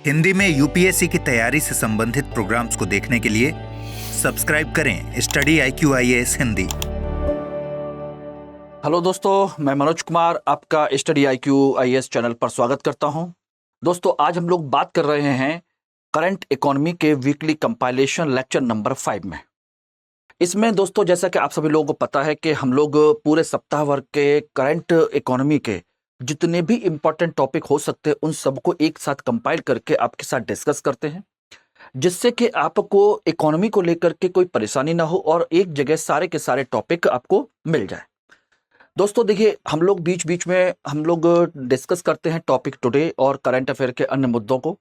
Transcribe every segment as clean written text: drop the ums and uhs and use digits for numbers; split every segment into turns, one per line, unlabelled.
हिंदी में यूपीएससी की तैयारी से संबंधित प्रोग्राम्स को देखने के लिए सब्सक्राइब करें study IQ IAS Hindi.
Hello दोस्तों, मैं मनोज कुमार आपका स्टडी IQ IAS चैनल पर स्वागत करता हूं। दोस्तों, आज हम लोग बात कर रहे हैं करंट इकोनॉमी के वीकली कंपाइलेशन लेक्चर नंबर 5 में। इसमें दोस्तों, जैसा कि आप सभी लोगों को पता है कि हम लोग पूरे सप्ताह भर के करंट इकोनॉमी के जितने भी इंपॉर्टेंट टॉपिक हो सकते हैं उन सबको एक साथ कंपाइल करके आपके साथ डिस्कस करते हैं, जिससे कि आपको इकोनॉमी को लेकर के कोई परेशानी ना हो और एक जगह सारे के सारे टॉपिक आपको मिल जाए। दोस्तों देखिए, हम लोग बीच बीच में हम लोग डिस्कस करते हैं टॉपिक टुडे और करंट अफेयर के अन्य मुद्दों को।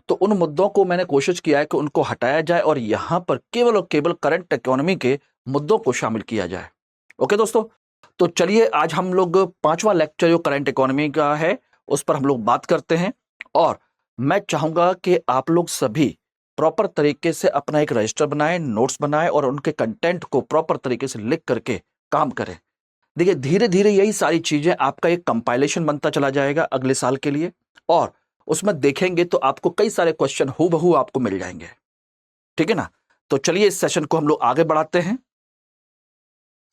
तो उन मुद्दों को मैंने कोशिश किया है कि उनको हटाया जाए और यहाँ पर केवल और केवल करंट इकोनॉमी के मुद्दों को शामिल किया जाए। ओके दोस्तों, तो चलिए आज हम लोग 5वां लेक्चर जो करंट इकोनॉमी का है उस पर हम लोग बात करते हैं। और मैं चाहूंगा कि आप लोग सभी प्रॉपर तरीके से अपना एक रजिस्टर बनाएं, नोट्स बनाएं और उनके कंटेंट को प्रॉपर तरीके से लिख करके काम करें। देखिए, धीरे धीरे यही सारी चीजें आपका एक कंपाइलेशन बनता चला जाएगा अगले साल के लिए, और उसमें देखेंगे तो आपको कई सारे क्वेश्चन हूबहू आपको मिल जाएंगे। ठीक है ना? तो चलिए इस सेशन को हम लोग आगे बढ़ाते हैं।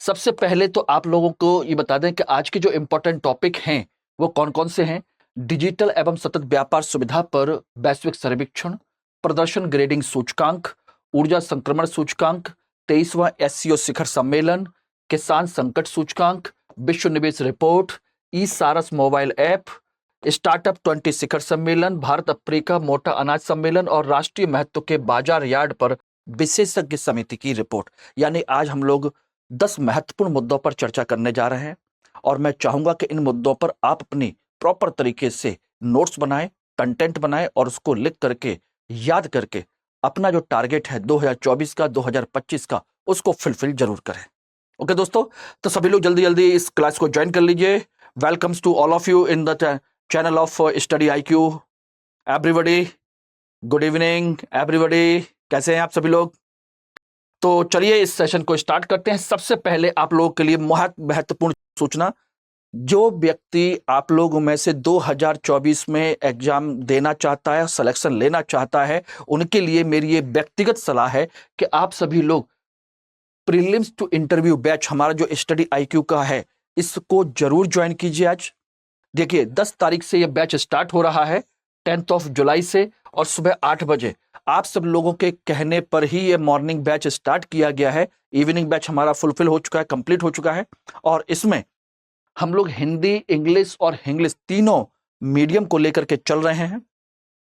सबसे पहले तो आप लोगों को ये बता दें कि आज के जो इंपॉर्टेंट टॉपिक हैं वो कौन कौन से हैं। डिजिटल एवं सतत व्यापार सुविधा पर वैश्विक सर्वेक्षण, प्रदर्शन ग्रेडिंग सूचकांक, ऊर्जा संक्रमण सूचकांक, 23वां SCO शिखर सम्मेलन, किसान संकट सूचकांक, विश्व निवेश रिपोर्ट, ई सारस मोबाइल ऐप, स्टार्टअप 20 शिखर सम्मेलन, भारत अफ्रीका मोटा अनाज सम्मेलन और राष्ट्रीय महत्व के बाजार यार्ड पर विशेषज्ञ समिति की रिपोर्ट। यानी आज हम लोग 10 महत्वपूर्ण मुद्दों पर चर्चा करने जा रहे हैं और मैं चाहूंगा कि इन मुद्दों पर आप अपनी प्रॉपर तरीके से नोट्स बनाएं, कंटेंट बनाएं और उसको लिख करके याद करके अपना जो टारगेट है 2024 का 2025 का उसको फुलफिल जरूर करें। ओके दोस्तों, तो सभी लोग जल्दी जल्दी इस क्लास को ज्वाइन कर लीजिए। Welcomes to all of you in the channel of study IQ। Everybody good evening everybody, कैसे हैं आप सभी लोग? तो चलिए इस सेशन को स्टार्ट करते हैं। सबसे पहले आप लोगों के लिए महत्वपूर्ण सूचना, जो व्यक्ति आप लोगों में से 2024 में एग्जाम देना चाहता है, सिलेक्शन लेना चाहता है, उनके लिए मेरी ये व्यक्तिगत सलाह है कि आप सभी लोग प्रीलिम्स टू इंटरव्यू बैच हमारा जो स्टडी IQ का है इसको जरूर ज्वाइन कीजिए। आज देखिए 10 तारीख से ये बैच स्टार्ट हो रहा है, 10 जुलाई से, और सुबह 8 बजे। आप सब लोगों के कहने पर ही ये मॉर्निंग बैच स्टार्ट किया गया है। इवनिंग बैच हमारा फुलफिल हो चुका है, कंप्लीट हो चुका है, और इसमें हम लोग हिंदी, इंग्लिश और इंग्लिश तीनों मीडियम को लेकर के चल रहे हैं।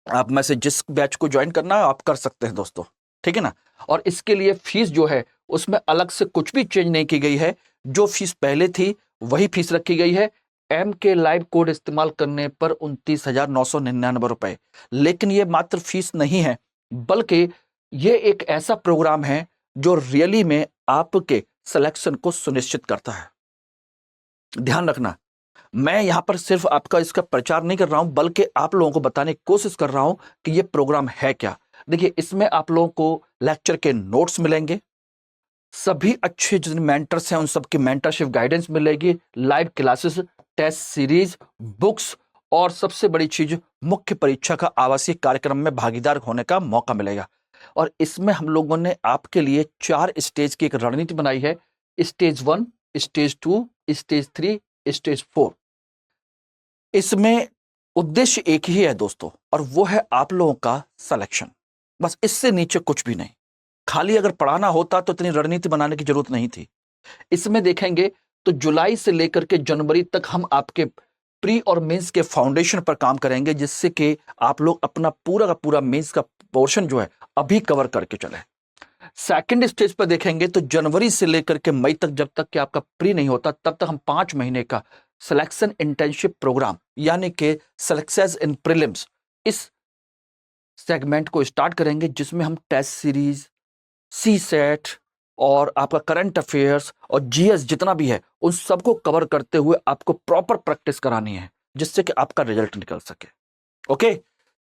आप में से जिस बैच को ज्वाइन करना है आप कर सकते हैं दोस्तों, ठीक है ना? और इसके लिए फीस जो है उसमें अलग से कुछ भी चेंज नहीं की गई है। जो फीस पहले थी वही फीस रखी गई है। MK लाइव कोड इस्तेमाल करने पर 29,999 रुपए। लेकिन ये मात्र फीस नहीं है, बल्कि ये एक ऐसा प्रोग्राम है जो रियली में आपके सिलेक्शन को सुनिश्चित करता है। ध्यान रखना, मैं यहां पर सिर्फ आपका इसका प्रचार नहीं कर रहा हूं, बल्कि आप लोगों को बताने की कोशिश कर रहा हूं कि ये प्रोग्राम है क्या। देखिए, इसमें आप लोगों को लेक्चर के नोट्स मिलेंगे, सभी अच्छे जितने मेंटर्स हैं उन सबकी मेंटरशिप गाइडेंस मिलेगी, live classes, test series, books, और सबसे बड़ी चीज मुख्य परीक्षा का आवासीय कार्यक्रम में भागीदार होने का मौका मिलेगा। और इसमें हम लोगों ने आपके लिए 4 स्टेज की एक रणनीति बनाई है। Stage 1, stage 2, stage 3, stage 4। इसमें उद्देश्य एक ही है दोस्तों, और वो है आप लोगों का सिलेक्शन। बस इससे नीचे कुछ भी नहीं। खाली अगर पढ़ाना होता तो इतनी रणनीति बनाने की जरूरत नहीं थी। इसमें देखेंगे तो जुलाई से लेकर के जनवरी तक हम आपके प्री और मेंस के फाउंडेशन पर काम करेंगे, जिससे कि आप लोग अपना पूरा का पूरा मेंस का पोर्शन जो है अभी कवर करके चले। सेकंड स्टेज पर देखेंगे तो जनवरी से लेकर के मई तक, जब तक कि आपका प्री नहीं होता तब तक हम 5 महीने का सिलेक्शन इंटर्नशिप प्रोग्राम यानी कि सक्सेस इन प्रीलिम्स, इस सेगमेंट को स्टार्ट करेंगे, जिसमें हम टेस्ट सीरीज, CSET और आपका करंट अफेयर्स और GS जितना भी है उन सबको कवर करते हुए आपको प्रॉपर प्रैक्टिस करानी है, जिससे कि आपका रिजल्ट निकल सके। ओके,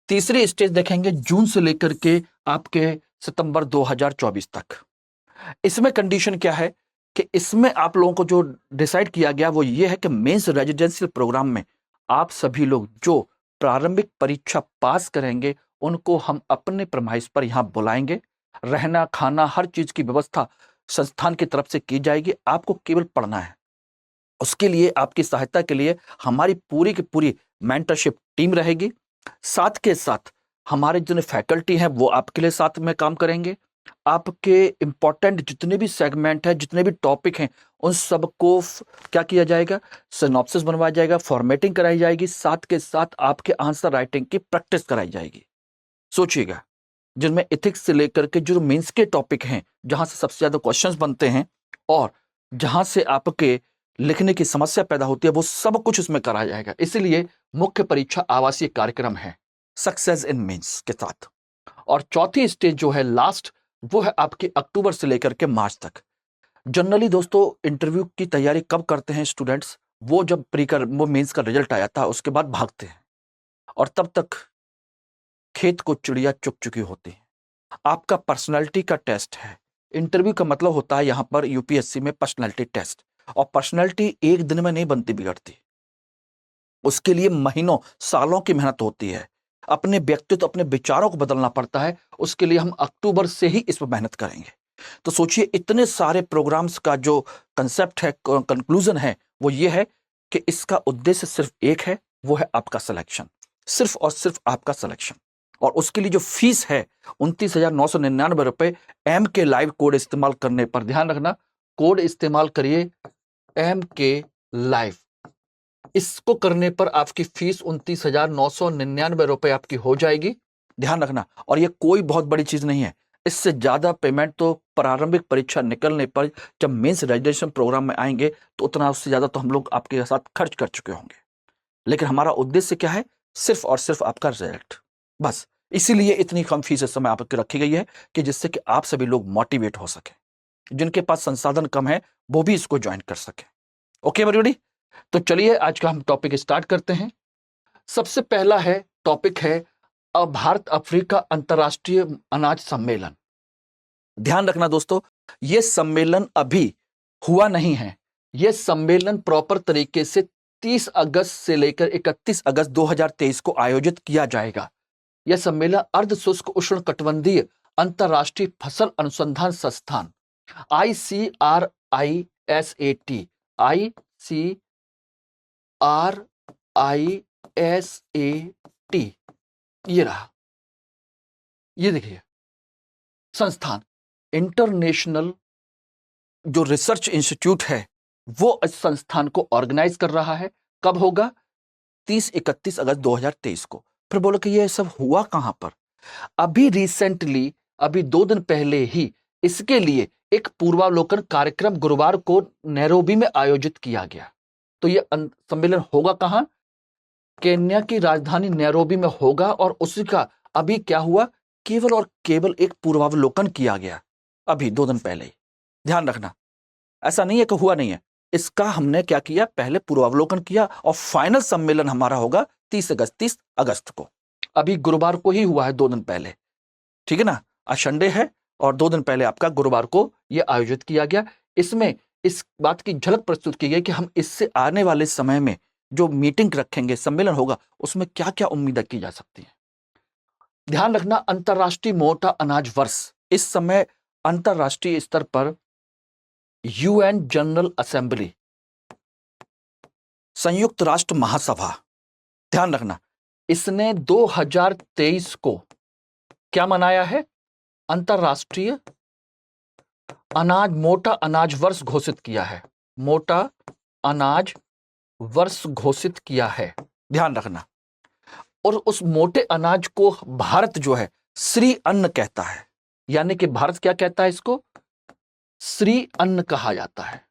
तीसरी स्टेज देखेंगे जून से लेकर के आपके सितंबर 2024 तक। इसमें कंडीशन क्या है कि इसमें आप लोगों को जो डिसाइड किया गया वो ये है कि मेंस रेजिडेंशियल प्रोग्राम में आप सभी लोग जो प्रारंभिक परीक्षा पास करेंगे उनको हम अपने प्रमाइस पर यहाँ बुलाएंगे। रहना खाना हर चीज की व्यवस्था संस्थान की तरफ से की जाएगी। आपको केवल पढ़ना है। उसके लिए आपकी सहायता के लिए हमारी पूरी की पूरी मेंटरशिप टीम रहेगी। साथ के साथ हमारे जितने फैकल्टी हैं वो आपके लिए साथ में काम करेंगे। आपके इंपॉर्टेंट जितने भी सेगमेंट हैं, जितने भी टॉपिक हैं, उन सबको क्या किया जाएगा, सिनॉप्सिस बनवाया जाएगा, फॉर्मेटिंग कराई जाएगी। साथ के साथ आपके आंसर राइटिंग की प्रैक्टिस कराई जाएगी। सोचिएगा, जिनमें एथिक्स से लेकर के जो मेंस के टॉपिक हैं, जहां से सबसे ज्यादा क्वेश्चंस बनते हैं और जहां से आपके लिखने की समस्या पैदा होती है, वो सब कुछ इसमें कराया जाएगा। इसलिए मुख्य परीक्षा आवासीय कार्यक्रम है सक्सेस इन मेंस के साथ। और चौथी स्टेज जो है लास्ट, वो है आपकी अक्टूबर से लेकर के मार्च तक। जनरली दोस्तों इंटरव्यू की तैयारी कब करते हैं स्टूडेंट्स, वो जब वो मेंस का रिजल्ट आया था उसके बाद भागते हैं और तब तक खेत को चिड़िया चुग चुकी होती है। आपका पर्सनालिटी का टेस्ट है। इंटरव्यू का मतलब होता है यहां पर यूपीएससी में पर्सनालिटी टेस्ट, और पर्सनालिटी एक दिन में नहीं बनती बिगड़ती। उसके लिए महीनों सालों की मेहनत होती है। अपने व्यक्तित्व अपने विचारों को बदलना पड़ता है। उसके लिए हम अक्टूबर से ही इस पर मेहनत करेंगे। तो सोचिए, इतने सारे प्रोग्राम्स का जो कंसेप्ट है, कंक्लूजन है, वो ये है कि इसका उद्देश्य सिर्फ एक है, वो है आपका सिलेक्शन। सिर्फ और सिर्फ आपका सिलेक्शन। और उसके लिए जो फीस है 29,999 रुपए, एम के लाइव कोड इस्तेमाल करने पर, ध्यान रखना कोड इस्तेमाल करिए एम के लाइव। इसको करने पर आपकी फीस 29,999 रुपए आपकी हो जाएगी। ध्यान रखना, और ये कोई बहुत बड़ी चीज नहीं है। इससे ज्यादा पेमेंट तो प्रारंभिक परीक्षा निकलने पर, जब मेंस रेजिस्ट्रेशन प्रोग्राम में आएंगे तो उतना, उससे ज्यादा तो हम लोग आपके साथ खर्च कर चुके होंगे। लेकिन हमारा उद्देश्य क्या है, सिर्फ और सिर्फ आपका रिजल्ट, बस। इसीलिए इतनी कम फीस इस समय आपकी रखी गई है कि जिससे कि आप सभी लोग मोटिवेट हो सके, जिनके पास संसाधन कम है वो भी इसको ज्वाइन कर सके। ओके एवरीबॉडी, तो चलिए आज का हम टॉपिक स्टार्ट करते हैं। सबसे पहला है टॉपिक है भारत अफ्रीका अंतर्राष्ट्रीय अनाज सम्मेलन। ध्यान रखना दोस्तों, यह सम्मेलन अभी हुआ नहीं है। यह सम्मेलन प्रॉपर तरीके से 30 अगस्त से लेकर 31 अगस्त 2023 को आयोजित किया जाएगा। यह सम्मेलन अर्ध शुष्क उष्ण कटिबंधीय अंतर्राष्ट्रीय फसल अनुसंधान संस्थान ICRISAT ये रहा, ये देखिए संस्थान, इंटरनेशनल जो रिसर्च इंस्टीट्यूट है वो इस संस्थान को ऑर्गेनाइज कर रहा है। कब होगा, 30-31 अगस्त 2023 को। फिर बोलो कि ये सब हुआ कहां पर, अभी रिसेंटली, अभी 2 दिन पहले ही इसके लिए एक पूर्वावलोकन कार्यक्रम गुरुवार को नैरोबी में आयोजित किया गया। तो ये सम्मेलन होगा कहां, केन्या की राजधानी नैरोबी में होगा। और उसी का अभी क्या हुआ, केवल और केवल एक पूर्वावलोकन किया गया अभी 2 दिन पहले ही। ध्यान रखना, ऐसा नहीं है कि हुआ नहीं है, इसका हमने क्या किया, पहले पूर्वावलोकन किया और फाइनल सम्मेलन हमारा होगा 30 अगस्त को। अभी गुरुवार को ही हुआ है, 2 दिन पहले, ठीक है ना। आज संडे है और 2 दिन पहले आपका गुरुवार को यह आयोजित किया गया। इसमें इस बात की झलक प्रस्तुत की गई कि हम इससे आने वाले समय में जो मीटिंग रखेंगे, सम्मेलन होगा, उसमें क्या क्या उम्मीद की जा सकती है। ध्यान रखना, अंतरराष्ट्रीय मोटा अनाज वर्ष, इस समय अंतरराष्ट्रीय स्तर पर यूएन जनरल असेंबली, संयुक्त राष्ट्र महासभा, ध्यान रखना, इसने 2023 को क्या मनाया है, अंतरराष्ट्रीय मोटा अनाज वर्ष घोषित किया है। मोटा अनाज वर्ष घोषित किया है, ध्यान रखना। और उस मोटे अनाज को भारत जो है श्री अन्न कहता है, यानी कि भारत क्या कहता है, इसको श्री अन्न कहा जाता है।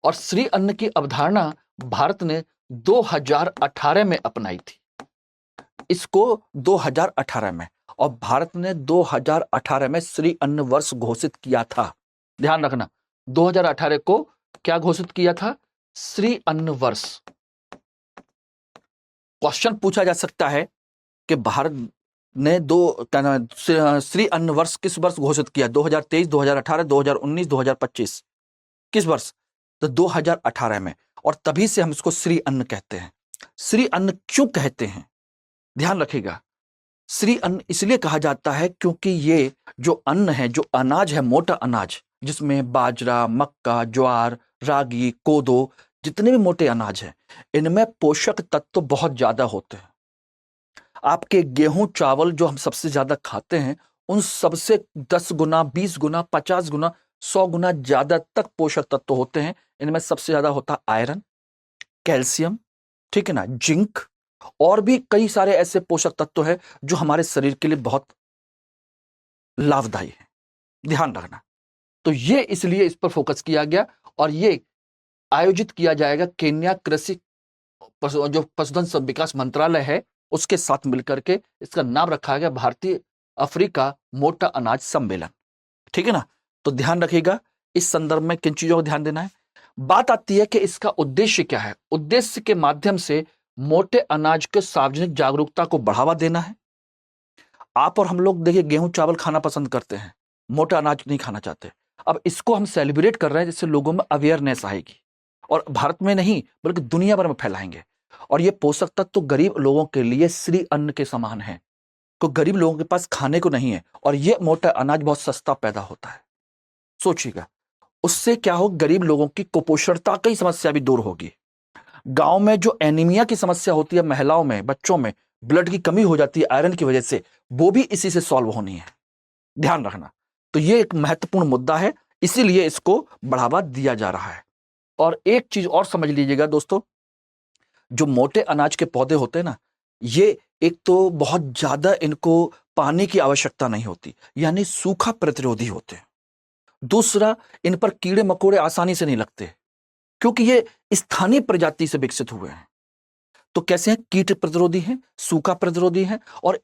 और श्री अन्न की अवधारणा भारत ने 2018 में अपनाई थी, इसको 2018 में, और भारत ने 2018 में श्री अन्न वर्ष घोषित किया था। ध्यान रखना, 2018 को क्या घोषित किया था, श्री अन्न वर्ष। क्वेश्चन पूछा जा सकता है कि भारत ने श्री अन्न वर्ष किस वर्ष घोषित किया, 2023, 2018, 2019, 2025, किस वर्ष, तो 2018 में। और तभी से हम इसको श्री अन्न कहते हैं। श्री अन्न क्यों कहते हैं, ध्यान रखिएगा, श्री अन्न इसलिए कहा जाता है क्योंकि ये जो अन्न है, जो अनाज है, मोटा अनाज, जिसमें बाजरा, मक्का, ज्वार, रागी, कोदो, जितने भी मोटे अनाज हैं, इनमें पोषक तत्व बहुत ज्यादा होते हैं। आपके गेहूं, चावल जो हम सबसे ज्यादा खाते हैं, उन सबसे 10 गुना, 20 गुना, 50 गुना, 100 गुना ज्यादा तक पोषक तत्व होते हैं। इनमें सबसे ज्यादा होता है आयरन, कैल्शियम, ठीक है ना, जिंक, और भी कई सारे ऐसे पोषक तत्व हैं जो हमारे शरीर के लिए बहुत लाभदायी है। ध्यान रखना। तो ये इसलिए इस पर फोकस किया गया और ये आयोजित किया जाएगा केन्या कृषि जो पशुधन सब विकास मंत्रालय है उसके साथ मिलकर के। इसका नाम रखा गया भारतीय अफ्रीका मोटा अनाज सम्मेलन। ठीक है ना। तो ध्यान रखिएगा इस संदर्भ में किन चीजों को ध्यान देना है। बात आती है कि इसका उद्देश्य क्या है। उद्देश्य के माध्यम से मोटे अनाज के सार्वजनिक जागरूकता को बढ़ावा देना है। आप और हम लोग देखिए गेहूं चावल खाना पसंद करते हैं, मोटा अनाज नहीं खाना चाहते। अब इसको हम सेलिब्रेट कर रहे हैं जिससे लोगों में अवेयरनेस आएगी और भारत में नहीं बल्कि दुनिया भर में फैलाएंगे। और ये पोषक तत्व तो गरीब लोगों के लिए श्री अन्न के समान है, तो गरीब लोगों के पास खाने को नहीं है और ये मोटा अनाज बहुत सस्ता पैदा होता है। सोचिएगा उससे क्या हो, गरीब लोगों की कुपोषणता की समस्या भी दूर होगी। गांव में जो एनीमिया की समस्या होती है, महिलाओं में, बच्चों में ब्लड की कमी हो जाती है आयरन की वजह से, वो भी इसी से सॉल्व होनी है। ध्यान रखना। तो ये एक महत्वपूर्ण मुद्दा है, इसीलिए इसको बढ़ावा दिया जा रहा है। और एक चीज और समझ लीजिएगा दोस्तों, जो मोटे अनाज के पौधे होते हैं ना, ये एक तो बहुत ज्यादा इनको पानी की आवश्यकता नहीं होती, यानी सूखा प्रतिरोधी होते हैं। दूसरा, इन पर कीड़े मकोड़े आसानी से नहीं लगते क्योंकि ये स्थानीय प्रजाति से विकसित हुए हैं। तो कैसे हैं, कीट प्रतिरोधी हैं, सूखा प्रतिरोधी हैं और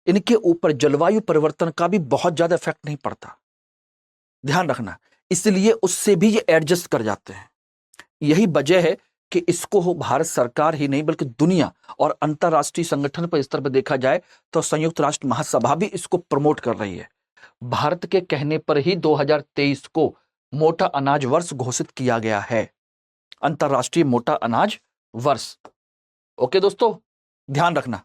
इनके ऊपर जलवायु परिवर्तन का भी बहुत ज्यादा इफेक्ट नहीं पड़ता। ध्यान रखना, इसलिए उससे भी ये एडजस्ट कर जाते हैं। यही वजह है कि इसको हो भारत सरकार ही नहीं बल्कि दुनिया और अंतरराष्ट्रीय संगठन पर स्तर पर देखा जाए तो संयुक्त राष्ट्र महासभा भी इसको प्रमोट कर रही है। भारत के कहने पर ही 2023 को मोटा अनाज वर्ष घोषित किया गया है, अंतरराष्ट्रीय मोटा अनाज वर्ष। ओके दोस्तों, ध्यान रखना।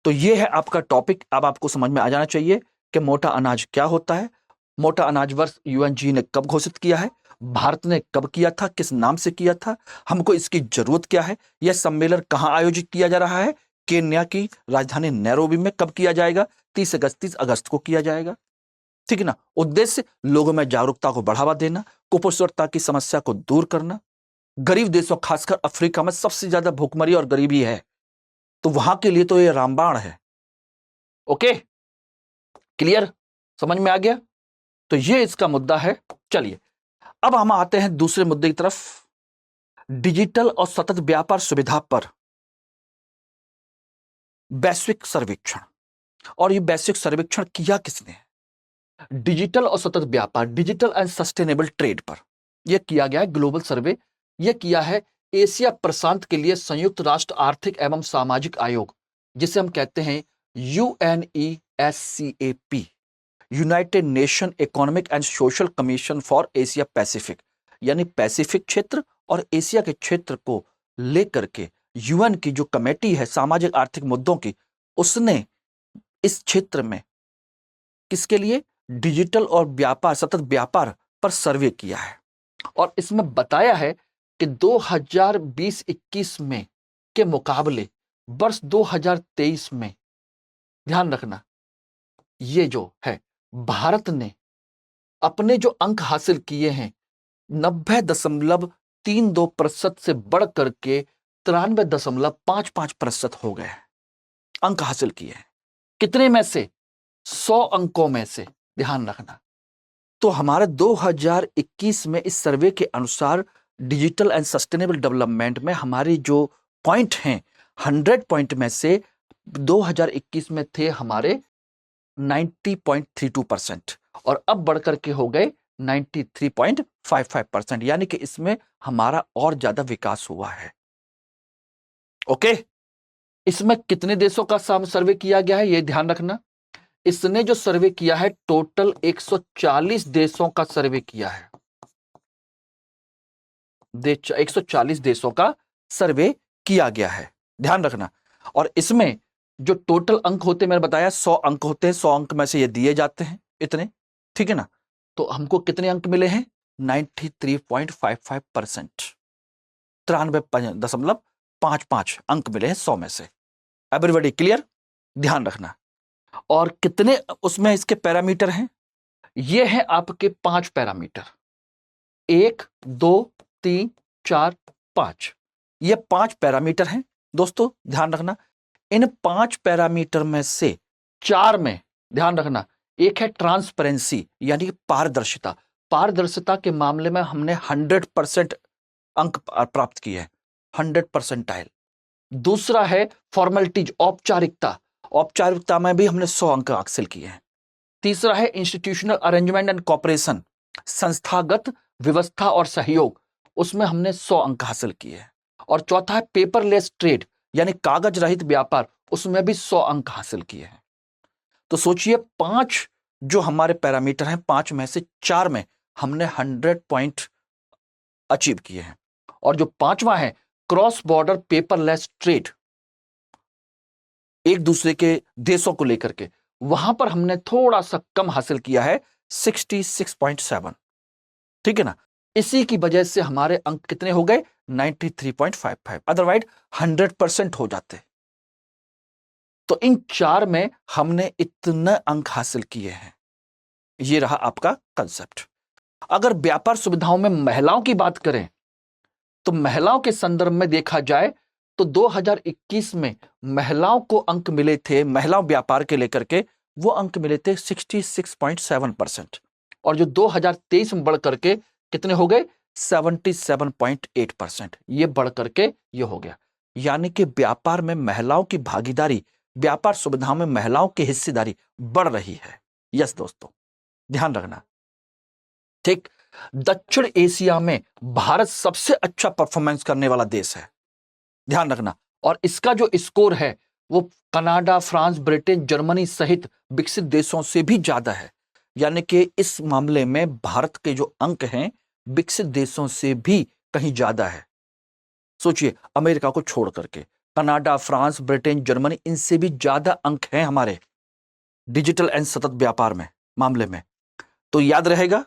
तो ये है आपका टॉपिक। अब आपको समझ में आ जाना चाहिए कि मोटा अनाज क्या होता है, मोटा अनाज वर्ष यूएनजी ने कब घोषित किया है, भारत ने कब किया था, किस नाम से किया था, हमको इसकी जरूरत क्या है, यह सम्मेलन कहां आयोजित किया जा रहा है, केन्या की राजधानी नैरोबी में कब किया जाएगा, 30 अगस्त को किया जाएगा। ठीक है ना। उद्देश्य लोगों में जागरूकता को बढ़ावा देना, कुपोषणता की समस्या को दूर करना। गरीब देशों खासकर अफ्रीका में सबसे ज्यादा भूखमरी और गरीबी है, तो वहां के लिए तो ये रामबाण है। ओके, क्लियर, समझ में आ गया। तो ये इसका मुद्दा है। चलिए अब हम आते हैं दूसरे मुद्दे की तरफ, डिजिटल और सतत व्यापार सुविधा पर वैश्विक सर्वेक्षण। और ये वैश्विक सर्वेक्षण किया किसने है, डिजिटल और सतत व्यापार, डिजिटल एंड सस्टेनेबल ट्रेड पर यह किया गया है ग्लोबल सर्वे। यह किया है एशिया प्रशांत के लिए संयुक्त राष्ट्र आर्थिक एवं सामाजिक आयोग, जिसे हम कहते हैं UNESCAP, United nation economic and social commission for Asia Pacific, यानी पैसिफिक क्षेत्र और एशिया के क्षेत्र को लेकर के यूएन की जो कमेटी है सामाजिक आर्थिक मुद्दों की, उसने इस क्षेत्र में किसके लिए, डिजिटल और व्यापार, सतत व्यापार पर सर्वे किया है। और इसमें बताया है कि 2020-21 में के मुकाबले वर्ष 2023 में, ध्यान रखना, ये जो है भारत ने अपने जो अंक हासिल किए हैं 90.32% से बढ़ करके 93.55% हो गए अंक हासिल किए हैं। कितने में से, 100 अंकों में से। ध्यान रखना। तो हमारे 2021 में इस सर्वे के अनुसार डिजिटल एंड सस्टेनेबल डेवलपमेंट में हमारी जो पॉइंट हैं 100 पॉइंट में से 2021 में थे हमारे 90.32% और अब बढ़कर के हो गए 93.55%, यानी कि इसमें हमारा और ज्यादा विकास हुआ है। ओके, इसमें कितने देशों का सर्वे किया गया है, यह ध्यान रखना। इसने जो सर्वे किया है टोटल 140 देशों का सर्वे किया है, 140 देशों का सर्वे किया गया है, ध्यान रखना। और इसमें जो टोटल अंक होते हैं, मैंने बताया 100 अंक होते हैं, 100 अंक में से ये दिए जाते हैं इतने, ठीक है ना। तो हमको कितने अंक मिले हैं? 93.55%, 93.55 अंक मिले हैं 100 में से। Everybody clear? ध्यान रखना। और कितने उसमें इसके पैरामीटर हैं? ये है आपके 5 पैरामीटर, 1 2 3 4 5, ये 5 पैरामीटर हैं दोस्तों, ध्यान रखना। इन 5 पैरामीटर में से 4 में ध्यान रखना, एक है ट्रांसपेरेंसी यानी पारदर्शिता। पारदर्शिता के मामले में हमने 100% अंक प्राप्त किए हैं, 100%। दूसरा है फॉर्मेलिटीज, औपचारिकता, औपचारिकता में भी हमने 100 अंक हासिल किए हैं। तीसरा है इंस्टीट्यूशनल अरेंजमेंट एंड कॉपरेशन, संस्थागत व्यवस्था और सहयोग, उसमें हमने 100 अंक हासिल किए हैं। और चौथा है पेपरलेस ट्रेड यानी कागज रहित व्यापार, उसमें भी 100 अंक हासिल किए हैं। तो सोचिए 5 जो हमारे पैरामीटर हैं, 5 में से 4 में हमने 100 पॉइंट अचीव किए हैं। और जो 5वां है क्रॉस बॉर्डर पेपरलेस ट्रेड, एक दूसरे के देशों को लेकर के, वहां पर हमने थोड़ा सा कम हासिल किया है, 66.7, ठीक है ना। इसी की वजह से हमारे अंक कितने हो गए? 93.55, अदरवाइज 100% हो जाते। तो इन 4 में हमने इतने अंक हासिल किए हैं। ये रहा आपका कंसेप्ट। अगर व्यापार सुविधाओं में महिलाओं की बात करें तो महिलाओं के संदर्भ में देखा जाए तो 2021 में महिलाओं को अंक मिले थे, महिला व्यापार के लेकर के वो अंक मिले थे 66.7%, और जो 2023 में बढ़ करके कितने हो गए? 77.8%। ये बढ़ करके ये हो गया, यानी कि व्यापार में महिलाओं की भागीदारी, व्यापार सुविधाओं में महिलाओं की हिस्सेदारी बढ़ रही है। यस दोस्तों, ध्यान रखना। ठीक, दक्षिण एशिया में भारत सबसे अच्छा परफॉर्मेंस करने वाला देश है, ध्यान रखना। और इसका जो स्कोर है वो कनाडा, फ्रांस, ब्रिटेन, जर्मनी सहित विकसित देशों से भी ज्यादा है। यानी कि इस मामले में भारत के जो अंक हैं विकसित देशों से भी कहीं ज्यादा है। सोचिए, अमेरिका को छोड़ करके कनाडा, फ्रांस, ब्रिटेन, जर्मनी, इनसे भी ज्यादा अंक हैं हमारे डिजिटल एंड सतत व्यापार में मामले में। तो याद रहेगा,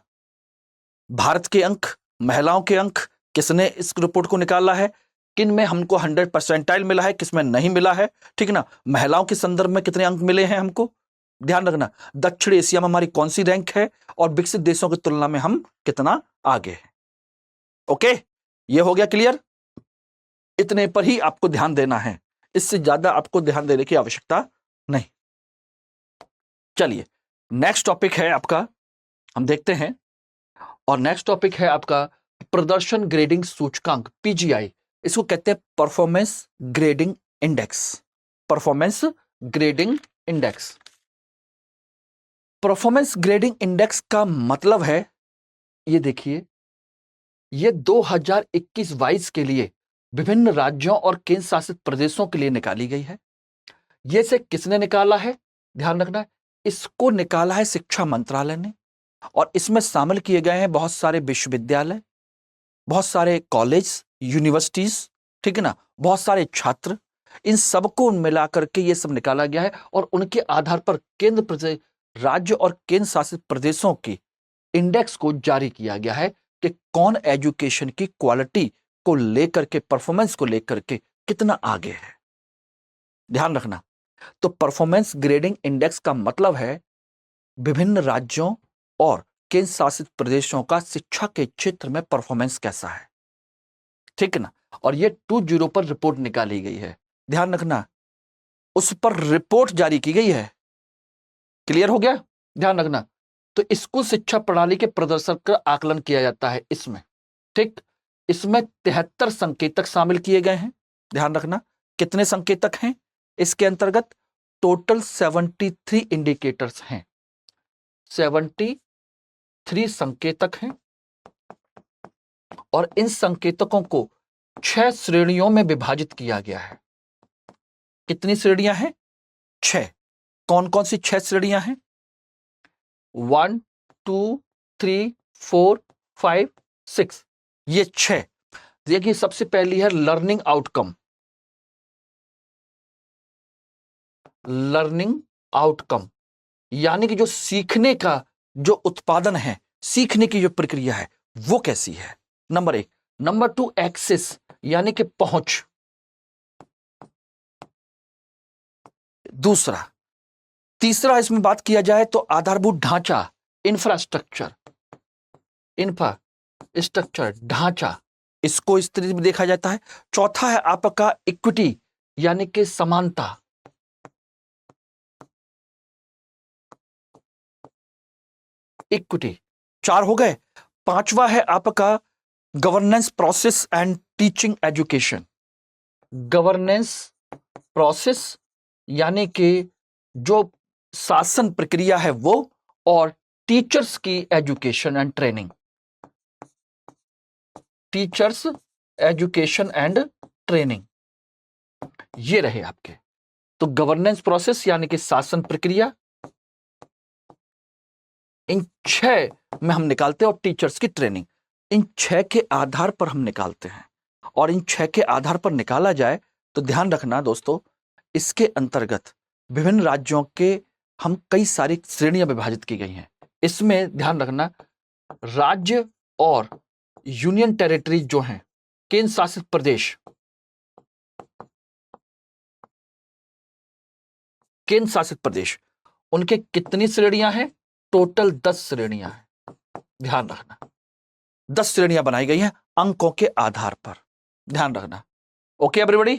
भारत के अंक, महिलाओं के अंक, किसने इस रिपोर्ट को निकाला है, किन में हमको 100% मिला है, किसमें नहीं मिला है, ठीक ना। महिलाओं के संदर्भ में कितने अंक मिले हैं हमको, ध्यान रखना। दक्षिण एशिया में हमारी कौन सी रैंक है, और विकसित देशों की तुलना में हम कितना आगे हैं। ओके, ये हो गया क्लियर। इतने पर ही आपको ध्यान देना है, इससे ज्यादा आपको ध्यान देने की आवश्यकता नहीं। चलिए, नेक्स्ट टॉपिक है आपका, हम देखते हैं। और नेक्स्ट टॉपिक है आपका प्रदर्शन ग्रेडिंग सूचकांक, पीजीआई। इसको कहते हैं performance grading index, performance grading index. Performance grading index का मतलब है, ये देखिए, ये 2021-22 के लिए विभिन्न राज्यों और केंद्र शासित प्रदेशों के लिए निकाली गई है। ये से किसने निकाला है, ध्यान रखना, इसको निकाला है शिक्षा मंत्रालय ने। और इसमें शामिल किए गए हैं बहुत सारे विश्वविद्यालय, बहुत सारे कॉलेज, यूनिवर्सिटीज, ठीक है ना, बहुत सारे छात्र, इन सबको मिलाकर के ये सब निकाला गया है। और उनके आधार पर केंद्र प्रदेश, राज्य और केंद्र शासित प्रदेशों की इंडेक्स को जारी किया गया है कि कौन एजुकेशन की क्वालिटी को लेकर के, परफॉर्मेंस को लेकर के कितना आगे है। ध्यान रखना, तो परफॉर्मेंस ग्रेडिंग इंडेक्स का मतलब है विभिन्न राज्यों और केंद्र शासित प्रदेशों का शिक्षा के क्षेत्र में परफॉर्मेंस कैसा है, ठीक है ना। और ये 20 पर रिपोर्ट निकाली गई है, ध्यान रखना, उस पर रिपोर्ट जारी की गई है। क्लियर हो गया, ध्यान रखना। तो स्कूल शिक्षा प्रणाली के प्रदर्शन का आकलन किया जाता है इसमें, ठीक। इसमें 73 संकेतक शामिल किए गए हैं, ध्यान रखना। कितने संकेतक हैं इसके अंतर्गत? टोटल 73 इंडिकेटर्स हैं, 73 संकेतक हैं। और इन संकेतकों को 6 श्रेणियों में विभाजित किया गया है। कितनी श्रेणियां हैं? 6। कौन कौन सी 6 श्रेणियां हैं? 1 2 3 4 5 6, ये 6। देखिए, सबसे पहली है लर्निंग आउटकम। लर्निंग आउटकम, यानी कि जो सीखने का जो उत्पादन है, सीखने की जो प्रक्रिया है वो कैसी है, नंबर 1। नंबर 2 एक्सेस, यानी कि पहुंच। दूसरा, तीसरा इसमें बात किया जाए तो आधारभूत ढांचा, इंफ्रास्ट्रक्चर, ढांचा, इसको इस तरीके में देखा जाता है। चौथा है आपका इक्विटी, यानी कि समानता। इक्विटी 4 हो गए। पांचवा है आपका governance process and teaching education. Governance process यानी कि जो शासन प्रक्रिया है वो, और टीचर्स की education and training. Teachers education and training, ये रहे आपके। तो गवर्नेंस प्रोसेस यानी कि शासन प्रक्रिया, इन 6 में हम निकालते हैं, और टीचर्स की ट्रेनिंग, इन 6 के आधार पर हम निकालते हैं। और इन 6 के आधार पर निकाला जाए तो ध्यान रखना दोस्तों, इसके अंतर्गत विभिन्न राज्यों के हम कई सारी श्रेणियां विभाजित की गई हैं। इसमें ध्यान रखना, राज्य और यूनियन टेरिटरी जो हैं, केंद्र शासित प्रदेश, केंद्र शासित प्रदेश, उनके कितनी श्रेणियां हैं? टोटल 10 श्रेणियां हैं। ध्यान रखना, 10 श्रेणियां बनाई गई हैं अंकों के आधार पर, ध्यान रखना। ओके एवरीबॉडी,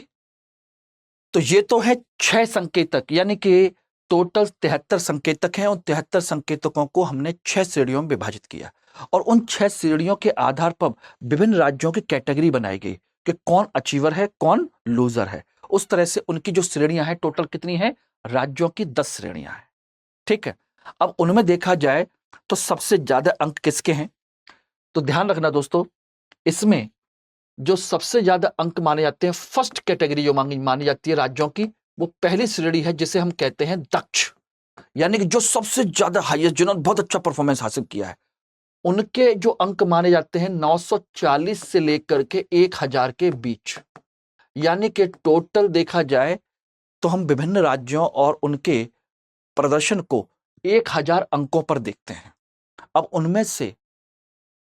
तो ये तो है 6 संकेतक, यानी कि टोटल 73 संकेतक हैं, और 73 संकेतकों को हमने 6 श्रेणियों में विभाजित किया, और उन 6 श्रेणियों के आधार पर विभिन्न राज्यों की कैटेगरी बनाई गई कि कौन अचीवर है, कौन लूजर है। उस तरह से उनकी जो श्रेणियां हैं, टोटल कितनी है? राज्यों की 10 श्रेणियां हैं। ठीक है, अब उनमें देखा जाए तो सबसे ज्यादा अंक किसके हैं? तो ध्यान रखना दोस्तों, इसमें जो सबसे ज्यादा अंक माने जाते हैं, फर्स्ट कैटेगरी जो मानी जाती है राज्यों की, वो पहली श्रेणी है जिसे हम कहते हैं दक्ष, यानी कि जो सबसे ज्यादा हाईएस्ट, जिन्होंने बहुत अच्छा परफॉर्मेंस हासिल किया है, उनके जो अंक माने जाते हैं 940 से लेकर के 1000 के बीच। यानी कि टोटल देखा जाए तो हम विभिन्न राज्यों और उनके प्रदर्शन को 1000 अंकों पर देखते हैं। अब उनमें से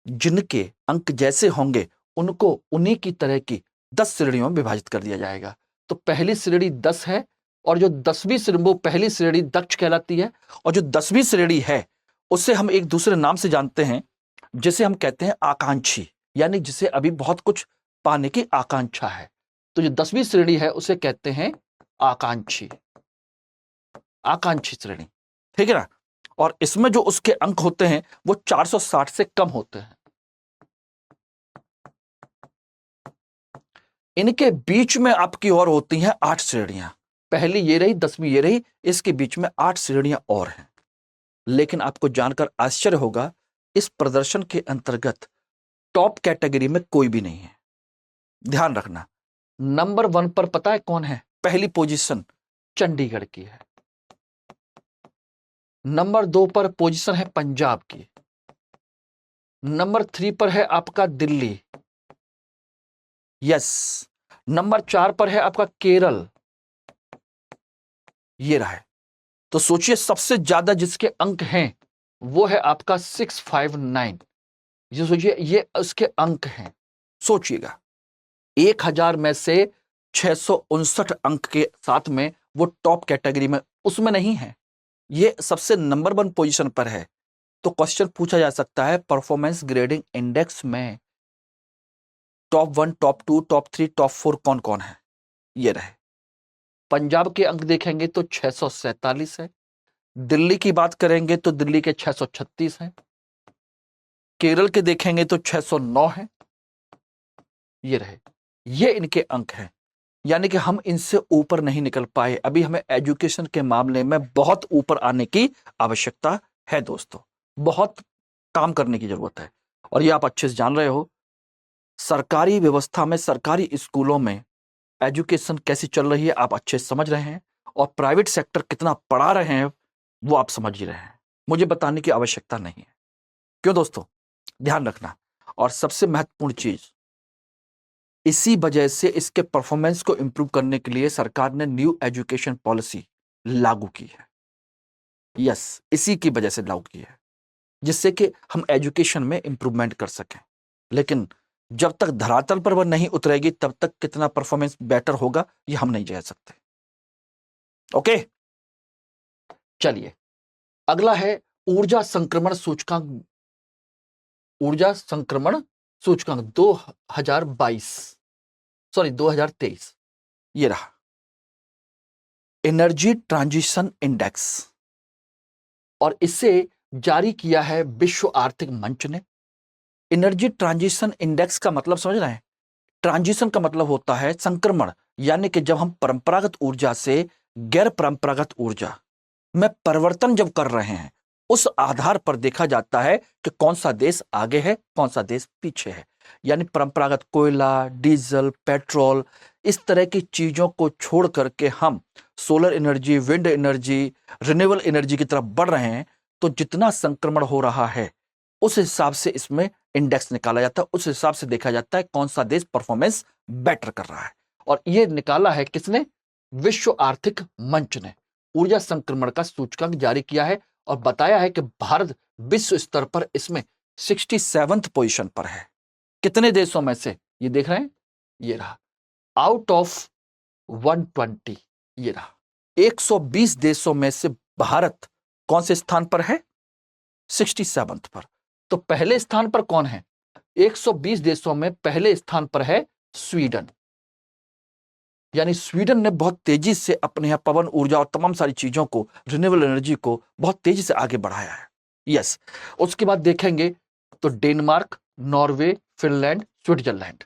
जिनके अंक जैसे होंगे उनको उन्हीं की तरह की 10 श्रेणियों में विभाजित कर दिया जाएगा। तो पहली श्रेणी 10 है, और जो 10वीं श्रेणी, वो पहली श्रेणी दक्ष कहलाती है, और जो 10वीं श्रेणी है उसे हम एक दूसरे नाम से जानते हैं, जिसे हम कहते हैं आकांक्षी, यानी जिसे अभी बहुत कुछ पाने की आकांक्षा है। तो जो 10वीं श्रेणी है उसे कहते हैं आकांक्षी, आकांक्षी श्रेणी। ठीक है ना? और इसमें जो उसके अंक होते हैं वो 460 से कम होते हैं। इनके बीच में आपकी और होती हैं 8 श्रेणियां। पहली ये रही, 10वीं ये रही, इसके बीच में 8 श्रेणियां और हैं। लेकिन आपको जानकर आश्चर्य होगा, इस प्रदर्शन के अंतर्गत टॉप कैटेगरी में कोई भी नहीं है। ध्यान रखना, नंबर 1 पर पता है कौन है? पहली पोजीशन चंडीगढ़ की है। नंबर 2 पर पोजीशन है पंजाब की। नंबर 3 पर है आपका दिल्ली। यस, नंबर 4 पर है आपका केरल। ये रहा है। तो सोचिए, सबसे ज्यादा जिसके अंक हैं वो है आपका 659। ये सोचिए, ये उसके अंक हैं। सोचिएगा, 1000 में से 659 अंक के साथ में वो टॉप कैटेगरी में उसमें नहीं है, ये सबसे नंबर 1 पोजीशन पर है। तो क्वेश्चन पूछा जा सकता है, परफॉर्मेंस ग्रेडिंग इंडेक्स में टॉप 1, टॉप 2, टॉप 3, टॉप 4 कौन कौन है? ये रहे। पंजाब के अंक देखेंगे तो 647 है। दिल्ली की बात करेंगे तो दिल्ली के 636 हैं। केरल के देखेंगे तो 609 है। ये रहे, ये इनके अंक हैं। यानी कि हम इनसे ऊपर नहीं निकल पाए। अभी हमें एजुकेशन के मामले में बहुत ऊपर आने की आवश्यकता है दोस्तों, बहुत काम करने की जरूरत है। और ये आप अच्छे से जान रहे हो, सरकारी व्यवस्था में, सरकारी स्कूलों में एजुकेशन कैसी चल रही है आप अच्छे से समझ रहे हैं, और प्राइवेट सेक्टर कितना पढ़ा रहे हैं वो आप समझ ही रहे हैं। मुझे बताने की आवश्यकता नहीं है। क्यों दोस्तों? ध्यान रखना। और सबसे महत्वपूर्ण चीज, इसी वजह से इसके परफॉर्मेंस को इंप्रूव करने के लिए सरकार ने न्यू एजुकेशन पॉलिसी लागू की है। यस, इसी की वजह से लागू की है, जिससे कि हम एजुकेशन में इंप्रूवमेंट कर सकें। लेकिन जब तक धरातल पर वह नहीं उतरेगी तब तक कितना परफॉर्मेंस बेटर होगा ये हम नहीं कह सकते। ओके, चलिए अगला है ऊर्जा संक्रमण सूचकांक। ऊर्जा संक्रमण सूचकांक 2023, ये रहा एनर्जी ट्रांजिशन इंडेक्स, और इसे जारी किया है विश्व आर्थिक मंच ने। एनर्जी ट्रांजिशन इंडेक्स का मतलब समझ रहे हैं? ट्रांजिशन का मतलब होता है संक्रमण, यानी कि जब हम परंपरागत ऊर्जा से गैर परंपरागत ऊर्जा में परिवर्तन जब कर रहे हैं, उस आधार पर देखा जाता है कि कौन सा देश आगे है, कौन सा देश पीछे है। यानी परंपरागत कोयला, डीजल, पेट्रोल, इस तरह की चीजों को छोड़ करके हम solar energy, wind energy, renewable energy की तरफ बढ़ रहे हैं, तो जितना संक्रमण हो रहा है उस हिसाब से इसमें इंडेक्स निकाला जाता है। उस हिसाब से देखा जाता है कौन सा देश परफॉर्मेंस बेटर कर रहा है। और यह निकाला है किसने? विश्व आर्थिक मंच ने ऊर्जा संक्रमण का सूचकांक जारी किया है और बताया है कि भारत विश्व स्तर पर इसमें 67th पोजीशन पर है। कितने देशों में से? ये देख रहे हैं, ये रहा आउट ऑफ 120, ये रहा 120 देशों में से भारत कौन से स्थान पर है? 67th पर। तो पहले स्थान पर कौन है? 120 देशों में पहले स्थान पर है स्वीडन। यानी स्वीडन ने बहुत तेजी से अपने यहां पवन ऊर्जा और तमाम सारी चीजों को, रिन्यूएबल एनर्जी को बहुत तेजी से आगे बढ़ाया है। यस, उसके बाद देखेंगे तो Denmark, Norway, Finland, Switzerland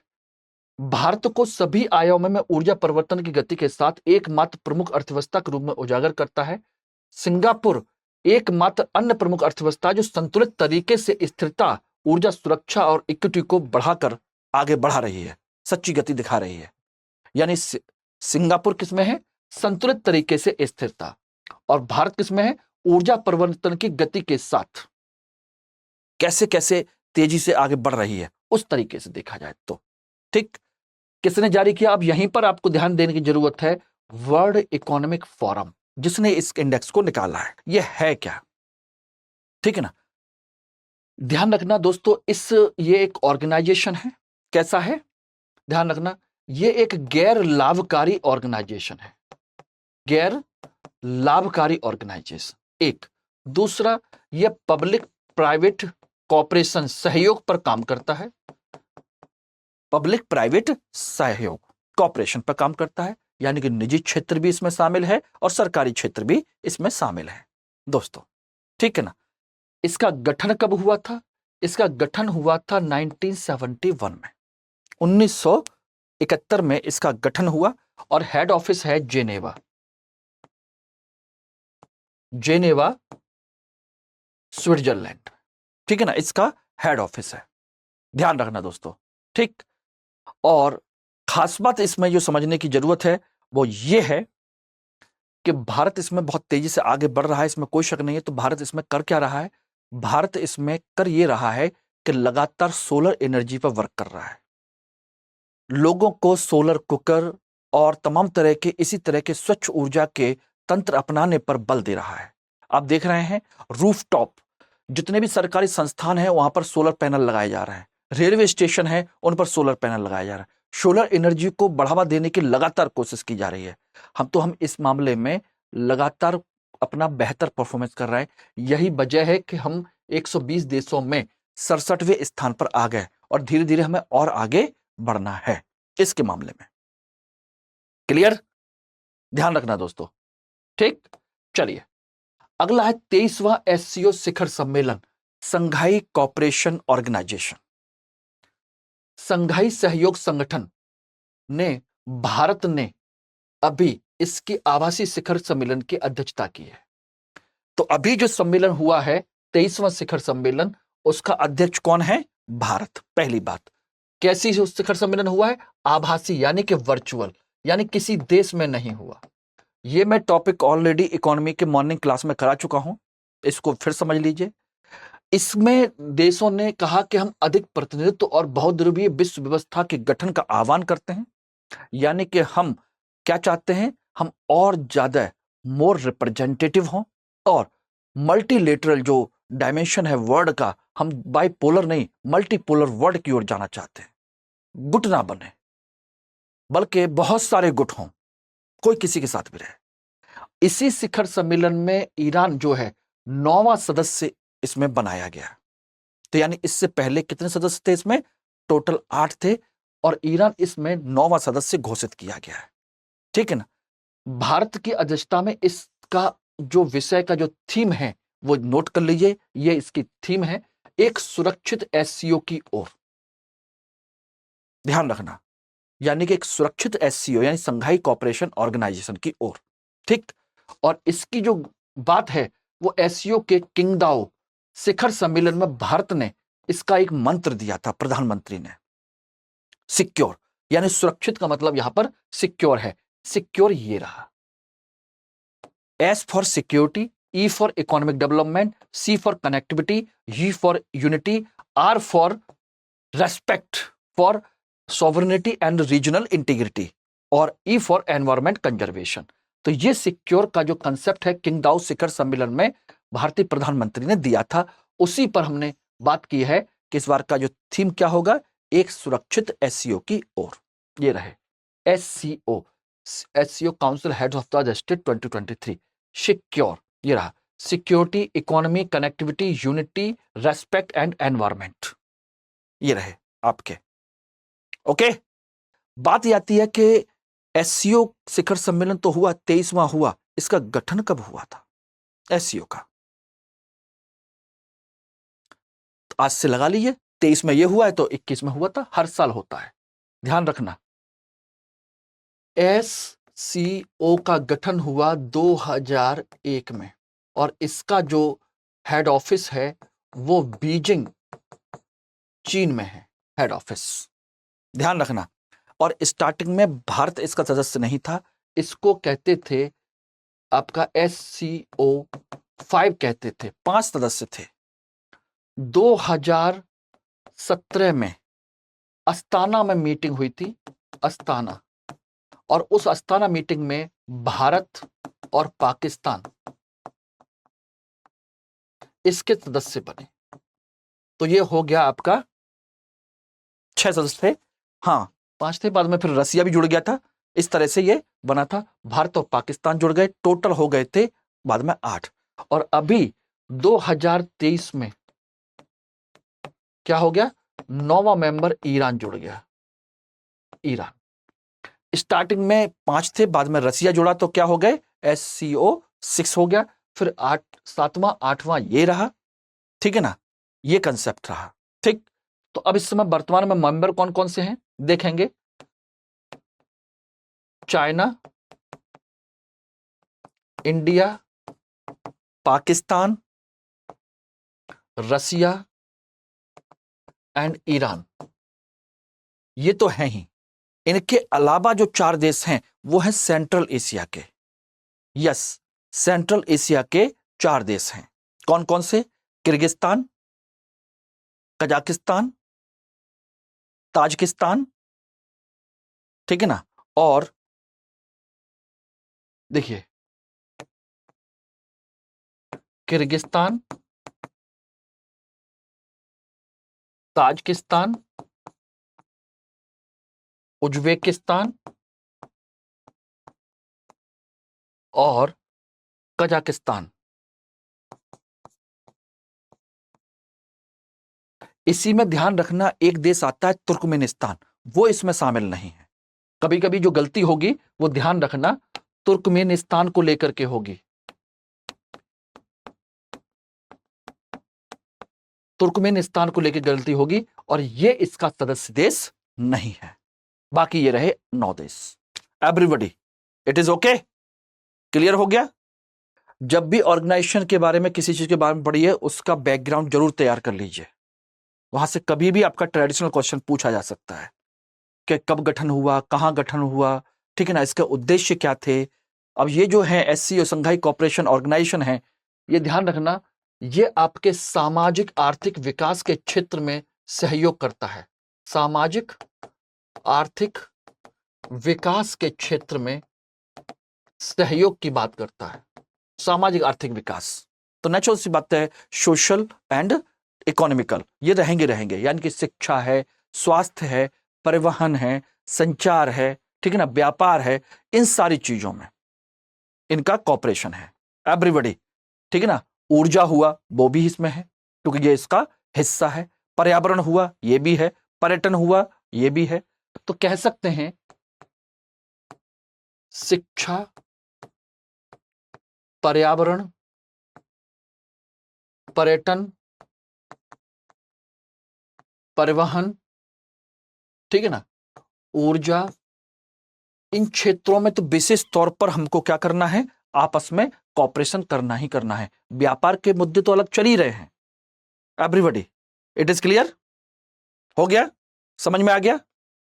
Bharat को सभी आयामों में ऊर्जा परिवर्तन की गति के साथ एकमात्र प्रमुख अर्थव्यवस्था के रूप में उजागर करता है। सिंगापुर एकमात्र अन्य प्रमुख अर्थव्यवस्था जो संतुलित तरीके से स्थिरता, ऊर्जा सुरक्षा और इक्विटी को बढ़ाकर आगे बढ़ा रही है, सच्ची गति दिखा रही है। यानी सिंगापुर किसमें है? संतुलित तरीके से स्थिरता। और भारत किसमें है? ऊर्जा परिवर्तन की गति के साथ कैसे कैसे तेजी से आगे बढ़ रही है, उस तरीके से देखा जाए तो। ठीक, किसने जारी किया? अब यहीं पर आपको ध्यान देने की जरूरत है, वर्ल्ड इकोनॉमिक फोरम जिसने इस इंडेक्स को निकाला है। यह है क्या? ठीक है ना, ध्यान रखना दोस्तों, ये एक ऑर्गेनाइजेशन है। कैसा है? ध्यान रखना, ये एक गैर लाभकारी ऑर्गेनाइजेशन है। गैर लाभकारी ऑर्गेनाइजेशन एक। दूसरा, यह पब्लिक प्राइवेट कॉपरेशन सहयोग पर काम करता है। पब्लिक प्राइवेट सहयोग कॉपरेशन पर काम करता है, यानी कि निजी क्षेत्र भी इसमें शामिल है और सरकारी क्षेत्र भी इसमें शामिल है दोस्तों। ठीक है ना, इसका गठन कब हुआ था? इसका गठन हुआ था 1971 में, 1971 में इसका गठन हुआ और हेड ऑफिस है जेनेवा, स्विट्जरलैंड। ठीक है ना, इसका हेड ऑफिस है, ध्यान रखना दोस्तों। ठीक, और खास बात इसमें जो समझने की जरूरत है वो ये है कि भारत इसमें बहुत तेजी से आगे बढ़ रहा है, इसमें कोई शक नहीं है। तो भारत इसमें कर क्या रहा है? भारत इसमें कर ये रहा है कि लगातार सोलर एनर्जी पर वर्क कर रहा है। लोगों को सोलर कुकर और तमाम तरह के इसी तरह के स्वच्छ ऊर्जा के तंत्र अपनाने पर बल दे रहा है। आप देख रहे हैं रूफटॉप, जितने भी सरकारी संस्थान हैं वहां पर सोलर पैनल लगाए जा रहे हैं, रेलवे स्टेशन है उन पर सोलर पैनल लगाया जा रहा है। सोलर एनर्जी को बढ़ावा देने की लगातार कोशिश की जा रही है। हम इस मामले में लगातार अपना बेहतर परफॉर्मेंस कर रहे हैं। यही वजह है कि हम 120 देशों में 67वें स्थान पर आ गए और धीरे धीरे हमें और आगे बढ़ना है इसके मामले में। क्लियर? ध्यान रखना दोस्तों। ठीक, चलिए अगला है 23वां एससीओ शिखर सम्मेलन, संघाई कॉपरेशन ऑर्गेनाइजेशन। संघाई सहयोग संगठन ने, भारत ने अभी इसकी आभासी शिखर सम्मेलन की अध्यक्षता की है। तो अभी जो सम्मेलन हुआ है 23वां शिखर सम्मेलन, उसका अध्यक्ष कौन है? भारत। पहली बात, कैसी शिखर सम्मेलन हुआ है? आभासी, यानी कि वर्चुअल, यानी किसी देश में नहीं हुआ। ये मैं टॉपिक ऑलरेडी इकोनॉमी के मॉर्निंग क्लास में करा चुका हूं, इसको फिर समझ लीजिए। इसमें देशों ने कहा कि हम अधिक प्रतिनिधित्व और बहुध्रुवीय विश्व व्यवस्था के गठन का आह्वान करते हैं। यानी कि हम क्या चाहते हैं? हम और ज्यादा मोर रिप्रेजेंटेटिव हों और मल्टीलेटरल जो डायमेंशन है वर्ड का, हम बाइपोलर नहीं मल्टीपोलर वर्ड की ओर जाना चाहते हैं। गुट ना बने, बल्कि बहुत सारे गुट हों, कोई किसी के साथ भी रहे। इसी शिखर सम्मेलन में ईरान जो है 9वां सदस्य इसमें बनाया गया। तो यानी इससे पहले कितने सदस्य थे इसमें? टोटल 8 थे और ईरान इसमें 9वां सदस्य घोषित किया गया है। ठीक है ना। भारत की अध्यक्षता में इसका जो विषय का जो थीम है वो नोट कर लीजिए। ये इसकी थीम है, एक सुरक्षित एससीओ की ओर। ध्यान रखना, यानी कि एक सुरक्षित एससीओ यानी संघाई कोऑपरेशन ऑर्गेनाइजेशन की ओर। ठीक। और इसकी जो बात है वो एससीओ के किंगदाओ शिखर सम्मेलन में भारत ने इसका एक मंत्र दिया था, प्रधानमंत्री ने। सिक्योर, यानी सुरक्षित का मतलब यहां पर सिक्योर है। सिक्योर ये रहा, S for security, E for economic development, C for connectivity, U for unity, R for respect for sovereignty and regional integrity और ई फॉर एनवायरमेंट कंजर्वेशन। तो ये सिक्योर का जो कंसेप्ट है किंगदाओ शिखर सम्मेलन में भारतीय प्रधानमंत्री ने दिया था, उसी पर हमने बात की है कि इस बार का जो थीम क्या होगा, एक सुरक्षित एससीओ की ओर। ये रहे SCO, SCO council head of the state 2023। Secure ये रहा, security, economy, connectivity, unity, respect and environment, ये रहे आपके। ओके। बात ये आती है कि एससीओ शिखर सम्मेलन तो हुआ, 23वां हुआ, इसका गठन कब हुआ था एससीओ का? तो आज से लगा लीजिए, 23 में ये हुआ है तो 21 में हुआ था, हर साल होता है। ध्यान रखना, एससीओ का गठन हुआ 2001 में और इसका जो हेड ऑफिस है वो बीजिंग चीन में है, हेड ऑफिस। ध्यान रखना। और स्टार्टिंग में भारत इसका सदस्य नहीं था, इसको कहते थे आपका SCO 5 कहते थे, 5 सदस्य थे। 2017 में अस्ताना में मीटिंग हुई थी, अस्ताना, और उस अस्ताना मीटिंग में भारत और पाकिस्तान इसके सदस्य बने। तो ये हो गया आपका 6 सदस्य थे, हाँ 5 थे, बाद में फिर रसिया भी जुड़ गया था। इस तरह से ये बना था, भारत और पाकिस्तान जुड़ गए, टोटल हो गए थे बाद में 8। और अभी 2023 में क्या हो गया, 9वां मेंबर ईरान जुड़ गया। ईरान स्टार्टिंग में 5 थे, बाद में रसिया जुड़ा तो क्या हो गए, SCO 6 हो गया, फिर 8, 7वां 8वां ये रहा। ठीक है ना, ये कंसेप्ट रहा। ठीक। तो अब इस समय वर्तमान में मेंबर कौन कौन से हैं देखेंगे। China, India, Pakistan, Russia and Iran, ये तो हैं ही। इनके अलावा जो 4 देश हैं वो हैं सेंट्रल एशिया के। यस, सेंट्रल एशिया के 4 देश हैं। कौन कौन से? किर्गिस्तान, कजाकिस्तान, ताजिकिस्तान, ठीक है ना, और देखिए किर्गिस्तान, ताजिकिस्तान, उज्बेकिस्तान और कजाकिस्तान। इसी में ध्यान रखना एक देश आता है तुर्कमेनिस्तान, वो इसमें शामिल नहीं है। कभी कभी जो गलती होगी वो ध्यान रखना तुर्कमेनिस्तान को लेकर के होगी, तुर्कमेनिस्तान को लेकर गलती होगी और ये इसका सदस्य देश नहीं है। बाकी ये रहे 9 देश। Everybody it is okay, clear हो गया? जब भी ऑर्गेनाइजेशन के बारे में किसी चीज के बारे में पढ़िए उसका बैकग्राउंड जरूर तैयार कर लीजिए। वहां से कभी भी आपका ट्रेडिशनल क्वेश्चन पूछा जा सकता है कि कब गठन हुआ, कहां गठन हुआ, ठीक है ना, इसके उद्देश्य क्या थे। अब ये जो है SCO संघाई कोऑपरेशन ऑर्गेनाइजेशन है, ये ध्यान रखना ये आपके सामाजिक आर्थिक विकास के क्षेत्र में सहयोग करता है। सामाजिक आर्थिक विकास के क्षेत्र में सहयोग की बात करता है, सामाजिक आर्थिक विकास। तो नेचुरल सी बात है, सोशल एंड इकोनॉमिकल ये रहेंगे, यानी कि शिक्षा है, स्वास्थ्य है, परिवहन है, संचार है, ठीक है ना, व्यापार है, इन सारी चीजों में इनका कॉपरेशन है। एवरीबॉडी, ठीक है ना। ऊर्जा हुआ वो भी इसमें है क्योंकि ये इसका हिस्सा है। पर्यावरण हुआ ये भी है, पर्यटन हुआ ये भी है। तो कह सकते हैं शिक्षा, पर्यावरण, पर्यटन, परिवहन, ठीक है ना, ऊर्जा, इन क्षेत्रों में तो विशेष तौर पर हमको क्या करना है, आपस में कॉपरेशन करना ही करना है। व्यापार के मुद्दे तो अलग चल ही रहे हैं। Everybody, it is clear? हो गया? समझ में आ गया?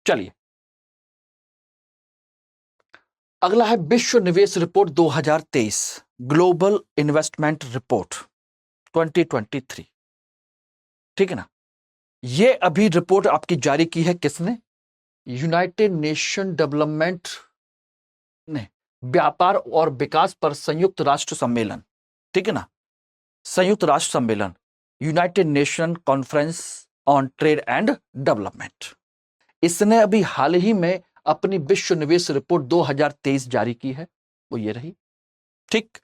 चलिए अगला है विश्व निवेश रिपोर्ट 2023, ग्लोबल इन्वेस्टमेंट रिपोर्ट 2023, ठीक है ना। ये अभी रिपोर्ट आपकी जारी की है किसने? यूनाइटेड नेशन डेवलपमेंट ने, व्यापार और विकास पर संयुक्त राष्ट्र सम्मेलन, ठीक है ना, संयुक्त राष्ट्र सम्मेलन, United nation conference on trade and development, इसने अभी हाल ही में अपनी विश्व निवेश रिपोर्ट 2023 जारी की है। वो ये रही, ठीक,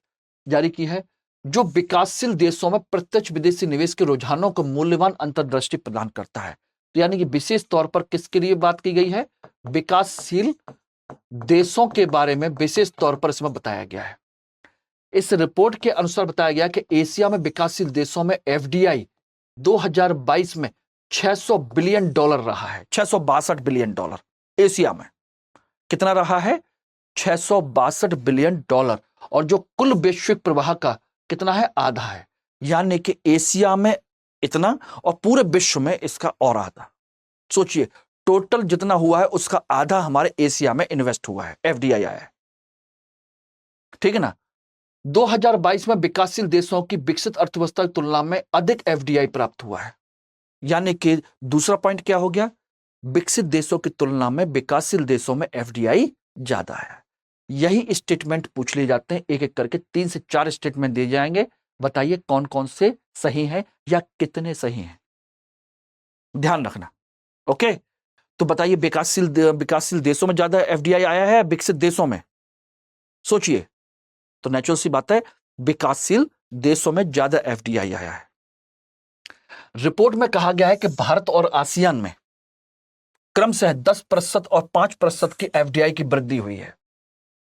जारी की है, जो विकासशील देशों में प्रत्यक्ष विदेशी निवेश के रुझानों को मूल्यवान अंतर्दृष्टि प्रदान करता है। तो यानी कि विशेष तौर पर किसके लिए बात की गई है? विकासशील देशों के बारे में विशेष तौर पर इसमें बताया गया है। इस रिपोर्ट के अनुसार बताया गया कि एशिया में विकासशील देशों में एफडीआई 2022 में $600 बिलियन रहा है। $662 बिलियन एशिया में कितना रहा है? $662 बिलियन, और जो कुल वैश्विक प्रवाह का कितना है? आधा है। यानी कि एशिया में इतना और पूरे विश्व में इसका और आधा। सोचिए टोटल जितना हुआ है उसका आधा हमारे एशिया में इन्वेस्ट हुआ है, एफडीआई आया है, ठीक है ना। 2022 में विकासशील देशों की विकसित अर्थव्यवस्था की तुलना में अधिक एफडीआई प्राप्त हुआ है। यानी कि दूसरा पॉइंट क्या हो गया? विकसित देशों की तुलना में विकासशील देशों में एफडीआई ज्यादा है। यही स्टेटमेंट पूछ लिए जाते हैं, एक एक करके 3 से 4 स्टेटमेंट दिए जाएंगे। बताइए कौन कौन से सही हैं या कितने सही हैं, ध्यान रखना। ओके, तो बताइए विकासशील देशों में ज्यादा एफडीआई आया है, विकसित देशों में? सोचिए, तो नेचुरल सी बात है, विकासशील देशों में ज्यादा एफडीआई आया है। रिपोर्ट में कहा गया है कि भारत और आसियान में क्रमशः 10% और 5% की एफडीआई की वृद्धि हुई है।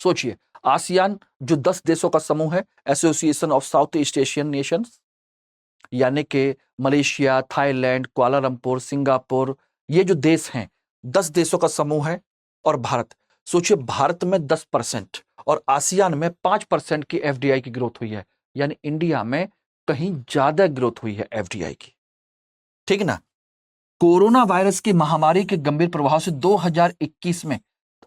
सोचिए, आसियान जो 10 देशों का समूह है, association of south east Asian Nations, यानी कि मलेशिया, थाईलैंड, कुआलालंपुर, सिंगापुर, ये जो देश हैं 10 देशों का समूह है। और भारत, सोचिए भारत में 10% और आसियान में 5% की एफडीआई की ग्रोथ हुई है। यानी इंडिया में कहीं ज्यादा ग्रोथ हुई है एफडीआई की, ठीक है ना। कोरोना वायरस की महामारी के गंभीर प्रभाव से 2021 में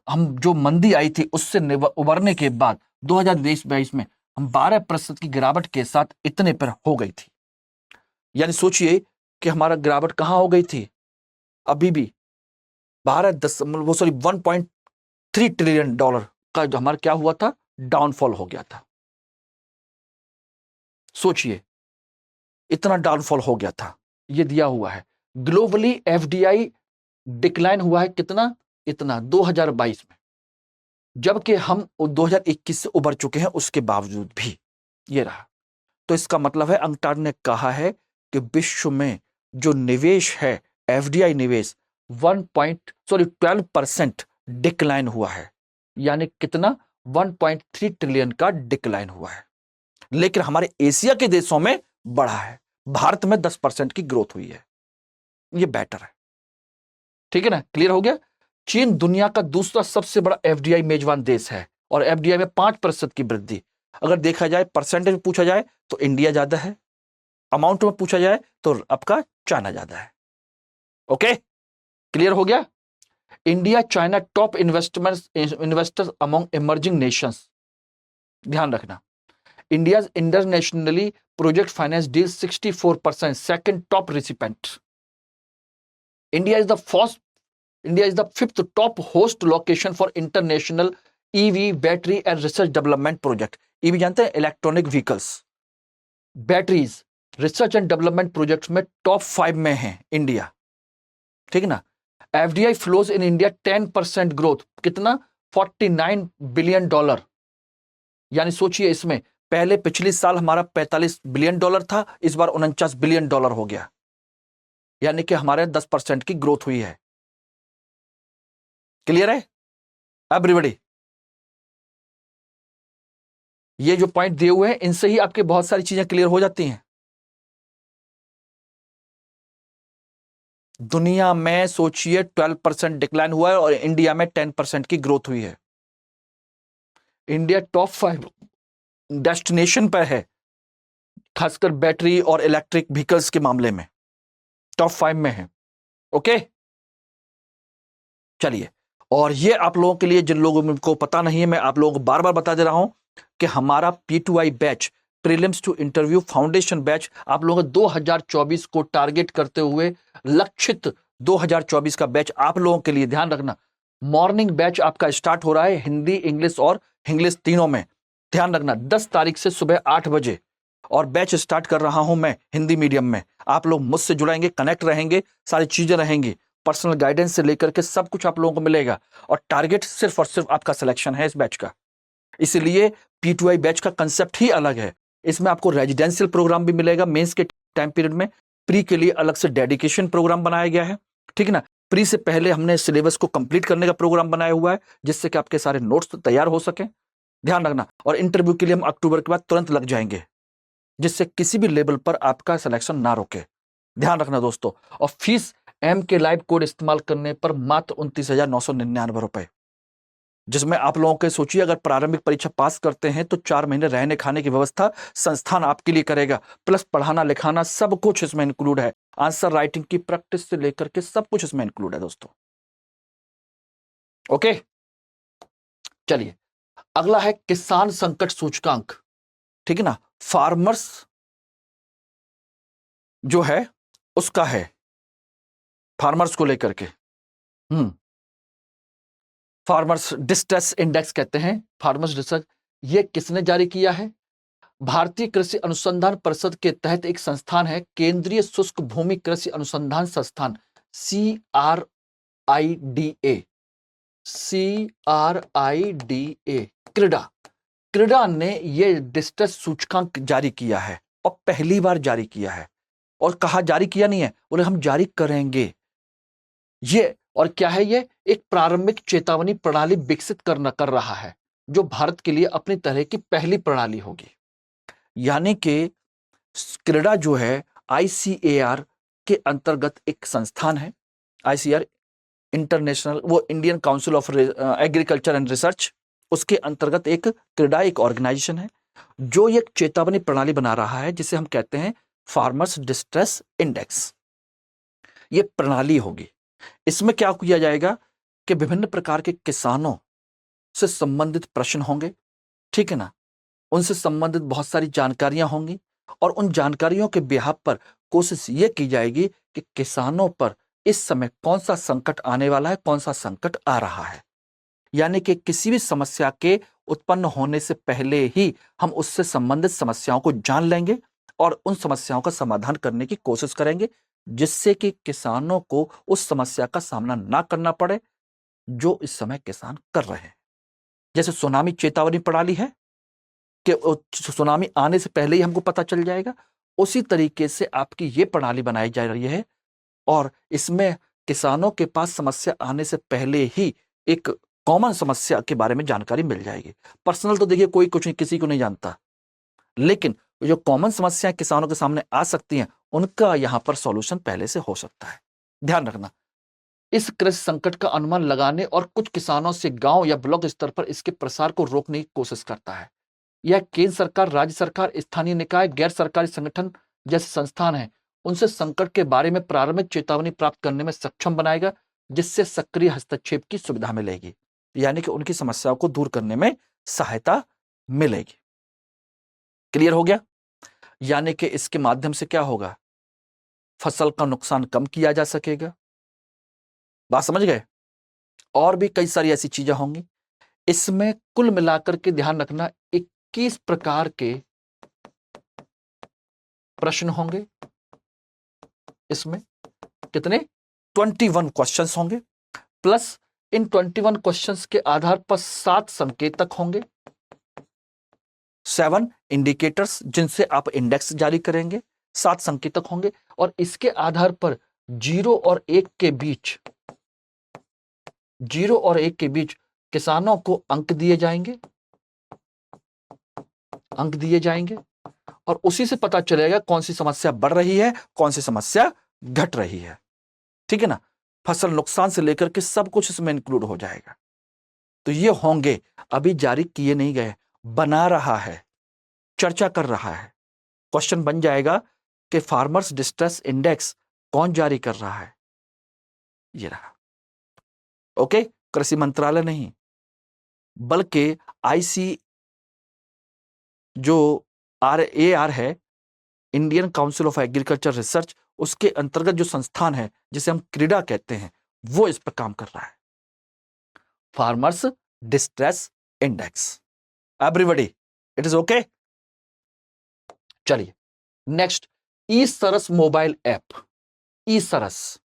हम जो मंदी आई थी उससे उबरने के बाद 2022 में हम 12% की गिरावट के साथ इतने पर हो गई थी। यानी सोचिए कि हमारा गिरावट कहां हो गई थी? अभी भी 1.3 ट्रिलियन डॉलर का जो हमारा क्या हुआ था, डाउनफॉल हो गया था। सोचिए इतना डाउनफॉल हो गया था, ये दिया हुआ है। ग्लोबली एफडीआई डिक्लाइन हुआ है कितना? इतना 2022 में, जबकि हम 2021 से उबर चुके हैं उसके बावजूद भी ये रहा। तो इसका मतलब है अंगटार ने कहा है कि विश्व में जो निवेश है, एफडीआई निवेश 12% डिक्लाइन हुआ है। यानी कितना? 1.3 ट्रिलियन का डिक्लाइन हुआ है। लेकिन हमारे एशिया के देशों में बढ़ा है। भारत में 10% की ग्रोथ हुई है, ये बेटर है, ठीक है ना। क्लियर हो गया। चीन दुनिया का दूसरा सबसे बड़ा एफडीआई मेजबान देश है और एफडीआई में 5% की वृद्धि। अगर देखा जाए परसेंटेज में पूछा जाए तो इंडिया ज्यादा है, अमाउंट में पूछा जाए तो आपका चाइना ज्यादा है। ओके, क्लियर हो गया। India China top investors among emerging Nations, ध्यान रखना। India internationally project finance deal 64%, second top recipient. India is the 5th top host location for international EV battery and research development project. EV जानते हैं, electronic vehicles, batteries, research and development projects में top 5 में है India, ठीक है ना। FDI flows in India 10% growth, कितना, $49 billion. यानी सोचिए, इसमें पहले पिछले साल हमारा $45 बिलियन था, इस बार $49 बिलियन हो गया, यानी कि हमारे 10% की ग्रोथ हुई है। क्लियर है एवरीबॉडी? ये जो पॉइंट दिए हुए हैं, इनसे ही आपके बहुत सारी चीजें क्लियर हो जाती हैं। दुनिया में सोचिए 12% डिक्लाइन हुआ है और इंडिया में 10% की ग्रोथ हुई है। इंडिया टॉप 5 डेस्टिनेशन पर है, खासकर बैटरी और इलेक्ट्रिक व्हीकल्स के मामले में टॉप 5 में है। ओके, चलिए, और ये आप लोगों के लिए, जिन लोगों को पता नहीं है, मैं आप लोगों को बार बार बता दे रहा हूं कि हमारा P2I batch, prelims to interview foundation batch, आप लोगों को 2024 को टारगेट करते हुए लक्षित 2024 का बैच आप लोगों के लिए, ध्यान रखना, मॉर्निंग बैच आपका स्टार्ट हो रहा है, हिंदी, इंग्लिश और इंग्लिश तीनों में। ध्यान रखना, 10 तारीख से सुबह 8 बजे, और बैच स्टार्ट कर रहा हूं मैं हिंदी मीडियम में। आप लोग मुझसे जुड़ेंगे, कनेक्ट रहेंगे, सारी चीजें रहेंगी, पर्सनल गाइडेंस से लेकर के सब कुछ आप लोगों को मिलेगा, और टारगेट सिर्फ और सिर्फ आपका सिलेक्शन है इस बैच का। इसलिए P2I बैच का कंसेप्ट ही अलग है। इसमें आपको रेजिडेंशियल प्रोग्राम भी मिलेगा मेंस के टाइम पीरियड में, प्री के लिए अलग से डेडिकेशन प्रोग्राम बनाया गया है, ठीक है ना। प्री से पहले हमने सिलेबस को कंप्लीट करने का प्रोग्राम बनाया हुआ है, जिससे कि आपके सारे नोट्स तैयार हो सके, ध्यान रखना। और इंटरव्यू के लिए हम अक्टूबर के बाद तुरंत लग जाएंगे, जिससे किसी भी लेवल पर आपका सिलेक्शन ना रोके, ध्यान रखना दोस्तों। और फीस एम के लाइव कोड इस्तेमाल करने पर मात्र 29,999 रुपए, जिसमें आप लोगों के, सोचिए, अगर प्रारंभिक परीक्षा पास करते हैं तो 4 महीने रहने खाने की व्यवस्था संस्थान आपके लिए करेगा, प्लस पढ़ाना लिखाना सब कुछ इसमें इंक्लूड है, आंसर राइटिंग की प्रैक्टिस से लेकर के सब कुछ इसमें इंक्लूड है दोस्तों। ओके, चलिए, अगला है किसान संकट सूचकांक, ठीक है ना। फार्मर्स जो है उसका है, फार्मर्स को लेकर के फार्मर्स डिस्ट्रेस इंडेक्स कहते हैं, फार्मर्स डिस्ट्रेस। ये किसने जारी किया है? भारतीय कृषि अनुसंधान परिषद के तहत एक संस्थान है, केंद्रीय शुष्क भूमि कृषि अनुसंधान संस्थान, CRIDA, क्रीडा ने ये डिस्ट्रेस सूचकांक जारी किया है, और पहली बार जारी किया है, और कहा जारी किया नहीं है, बोले हम जारी करेंगे ये। और क्या है ये? एक प्रारंभिक चेतावनी प्रणाली विकसित कर रहा है, जो भारत के लिए अपनी तरह की पहली प्रणाली होगी। यानी कि क्रीडा जो है ICAR के अंतर्गत एक संस्थान है, ICAR इंटरनेशनल, वो Indian council of agriculture and research, उसके अंतर्गत एक क्रीडा एक ऑर्गेनाइजेशन है, जो एक चेतावनी प्रणाली बना रहा है, जिसे हम कहते हैं फार्मर्स डिस्ट्रेस इंडेक्स। ये प्रणाली होगी। इसमें क्या किया जाएगा कि विभिन्न प्रकार के किसानों से संबंधित प्रश्न होंगे, ठीक है ना, उनसे संबंधित बहुत सारी जानकारियां होंगी, और उन जानकारियों के बिहाफ पर कोशिश ये की जाएगी कि किसानों पर इस समय कौन सा संकट आने वाला है, कौन सा संकट आ रहा है। यानी कि किसी भी समस्या के उत्पन्न होने से पहले ही हम उससे संबंधित समस्याओं को जान लेंगे और उन समस्याओं का समाधान करने की कोशिश करेंगे, जिससे कि किसानों को उस समस्या का सामना ना करना पड़े जो इस समय किसान कर रहे हैं। जैसे सुनामी चेतावनी प्रणाली है कि सुनामी आने से पहले ही हमको पता चल जाएगा, उसी तरीके से आपकी ये प्रणाली बनाई जा रही है, और इसमें किसानों के पास समस्या आने से पहले ही एक कॉमन समस्या के बारे में जानकारी मिल जाएगी। पर्सनल तो देखिए कोई कुछ नहीं, किसी को नहीं जानता, लेकिन जो कॉमन समस्याएं किसानों के सामने आ सकती हैं, उनका यहां पर सॉल्यूशन पहले से हो सकता है। ध्यान रखना, इस कृषि संकट का अनुमान लगाने और कुछ किसानों से गांव या ब्लॉक स्तर पर इसके प्रसार को रोकने की कोशिश करता है। यह केंद्र सरकार, राज्य सरकार, स्थानीय निकाय, गैर सरकारी संगठन जैसे संस्थान हैं, उनसे संकट के बारे में प्रारंभिक चेतावनी प्राप्त करने में सक्षम बनाएगा, जिससे सक्रिय हस्तक्षेप की सुविधा मिलेगी, यानी कि उनकी समस्याओं को दूर करने में सहायता मिलेगी। क्लियर हो गया? यानी कि इसके माध्यम से क्या होगा, फसल का नुकसान कम किया जा सकेगा। बात समझ गए? और भी कई सारी ऐसी चीजें होंगी। इसमें कुल मिलाकर के ध्यान रखना 21 प्रकार के प्रश्न होंगे। इसमें कितने? 21 क्वेश्चंस होंगे, प्लस इन 21 क्वेश्चंस के आधार पर 7 संकेतक होंगे, 7 इंडिकेटर्स जिनसे आप इंडेक्स जारी करेंगे, 7 संकेतक होंगे और इसके आधार पर 0 और 1 के बीच, 0 और 1 के बीच किसानों को अंक दिए जाएंगे, अंक दिए जाएंगे और उसी से पता चलेगा कौन सी समस्या बढ़ रही है, कौन सी समस्या घट रही है। ठीक है ना? फसल नुकसान से लेकर के सब कुछ इसमें इंक्लूड हो जाएगा। तो ये होंगे, अभी जारी किए नहीं गए, बना रहा है, चर्चा कर रहा है। क्वेश्चन बन जाएगा कि फार्मर्स डिस्ट्रेस इंडेक्स कौन जारी कर रहा है? ये रहा। ओके, कृषि मंत्रालय नहीं, बल्कि आईसी जो AR है, Indian council of agriculture research, उसके अंतर्गत जो संस्थान है जिसे हम क्रीडा कहते हैं, वो इस पर काम कर रहा है। Farmers distress index. Everybody, it is okay? चलिए नेक्स्ट, ई सरस मोबाइल ऐप। ई सरस,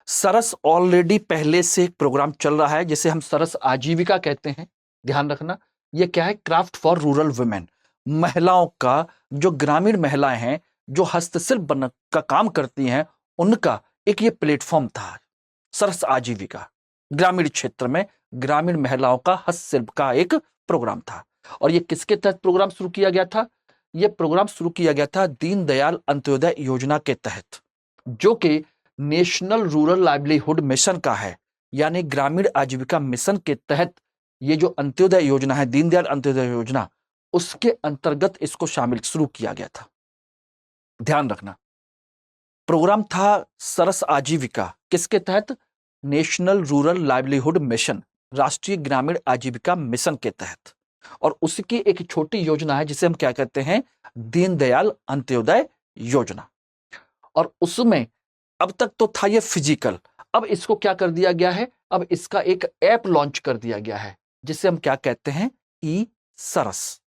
सरस ऑलरेडी पहले से एक प्रोग्राम चल रहा है जिसे हम सरस आजीविका कहते हैं। ध्यान रखना, यह क्या है? क्राफ्ट फॉर रूरल वुमेन, महिलाओं का, जो ग्रामीण महिलाएं हैं जो हस्तशिल्प का काम करती हैं, उनका एक ये प्लेटफॉर्म था, सरस आजीविका। ग्रामीण क्षेत्र में ग्रामीण महिलाओं का हस्तशिल्प का एक प्रोग्राम था। और ये किसके तहत प्रोग्राम शुरू किया गया था? यह प्रोग्राम शुरू किया गया था दीनदयाल अंत्योदय योजना के तहत, जो कि नेशनल रूरल लाइवलीहुड मिशन का है। यानी ग्रामीण आजीविका मिशन के तहत ये जो अंत्योदय योजना है, दीनदयाल अंत्योदय योजना, उसके अंतर्गत इसको शामिल शुरू किया गया था। ध्यान रखना, प्रोग्राम था सरस आजीविका, किसके तहत? नेशनल रूरल लाइवलीहुड मिशन, राष्ट्रीय ग्रामीण आजीविका मिशन के तहत। और उसकी एक छोटी योजना है जिसे हम क्या कहते हैं? दीनदयाल अंत्योदय योजना। और उसमें अब तक तो था ये फिजिकल, अब इसको क्या कर दिया गया है? अब इसका एक ऐप लॉन्च कर दिया गया है जिसे हम क्या कहते हैं? ई सरस।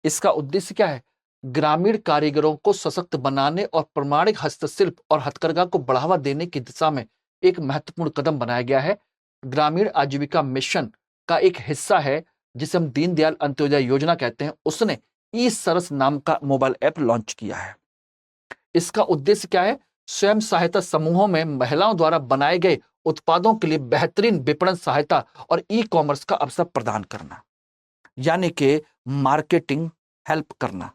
इसका उद्देश्य क्या है? ग्रामीण कारीगरों को सशक्त बनाने और प्रमाणिक हस्तशिल्प और हथकरघा को बढ़ावा देने की दिशा में एक महत्वपूर्ण कदम बनाया गया है। ग्रामीण आजीविका मिशन का एक हिस्सा है जिसे हम दीनदयाल अंत्योदय योजना कहते हैं, उसने ई सरस नाम का मोबाइल ऐप लॉन्च किया है। इसका उद्देश्य क्या है? स्वयं सहायता समूहों में महिलाओं द्वारा बनाए गए उत्पादों के लिए बेहतरीन विपणन सहायता और ई कॉमर्स का अवसर प्रदान करना, यानी कि मार्केटिंग हेल्प करना।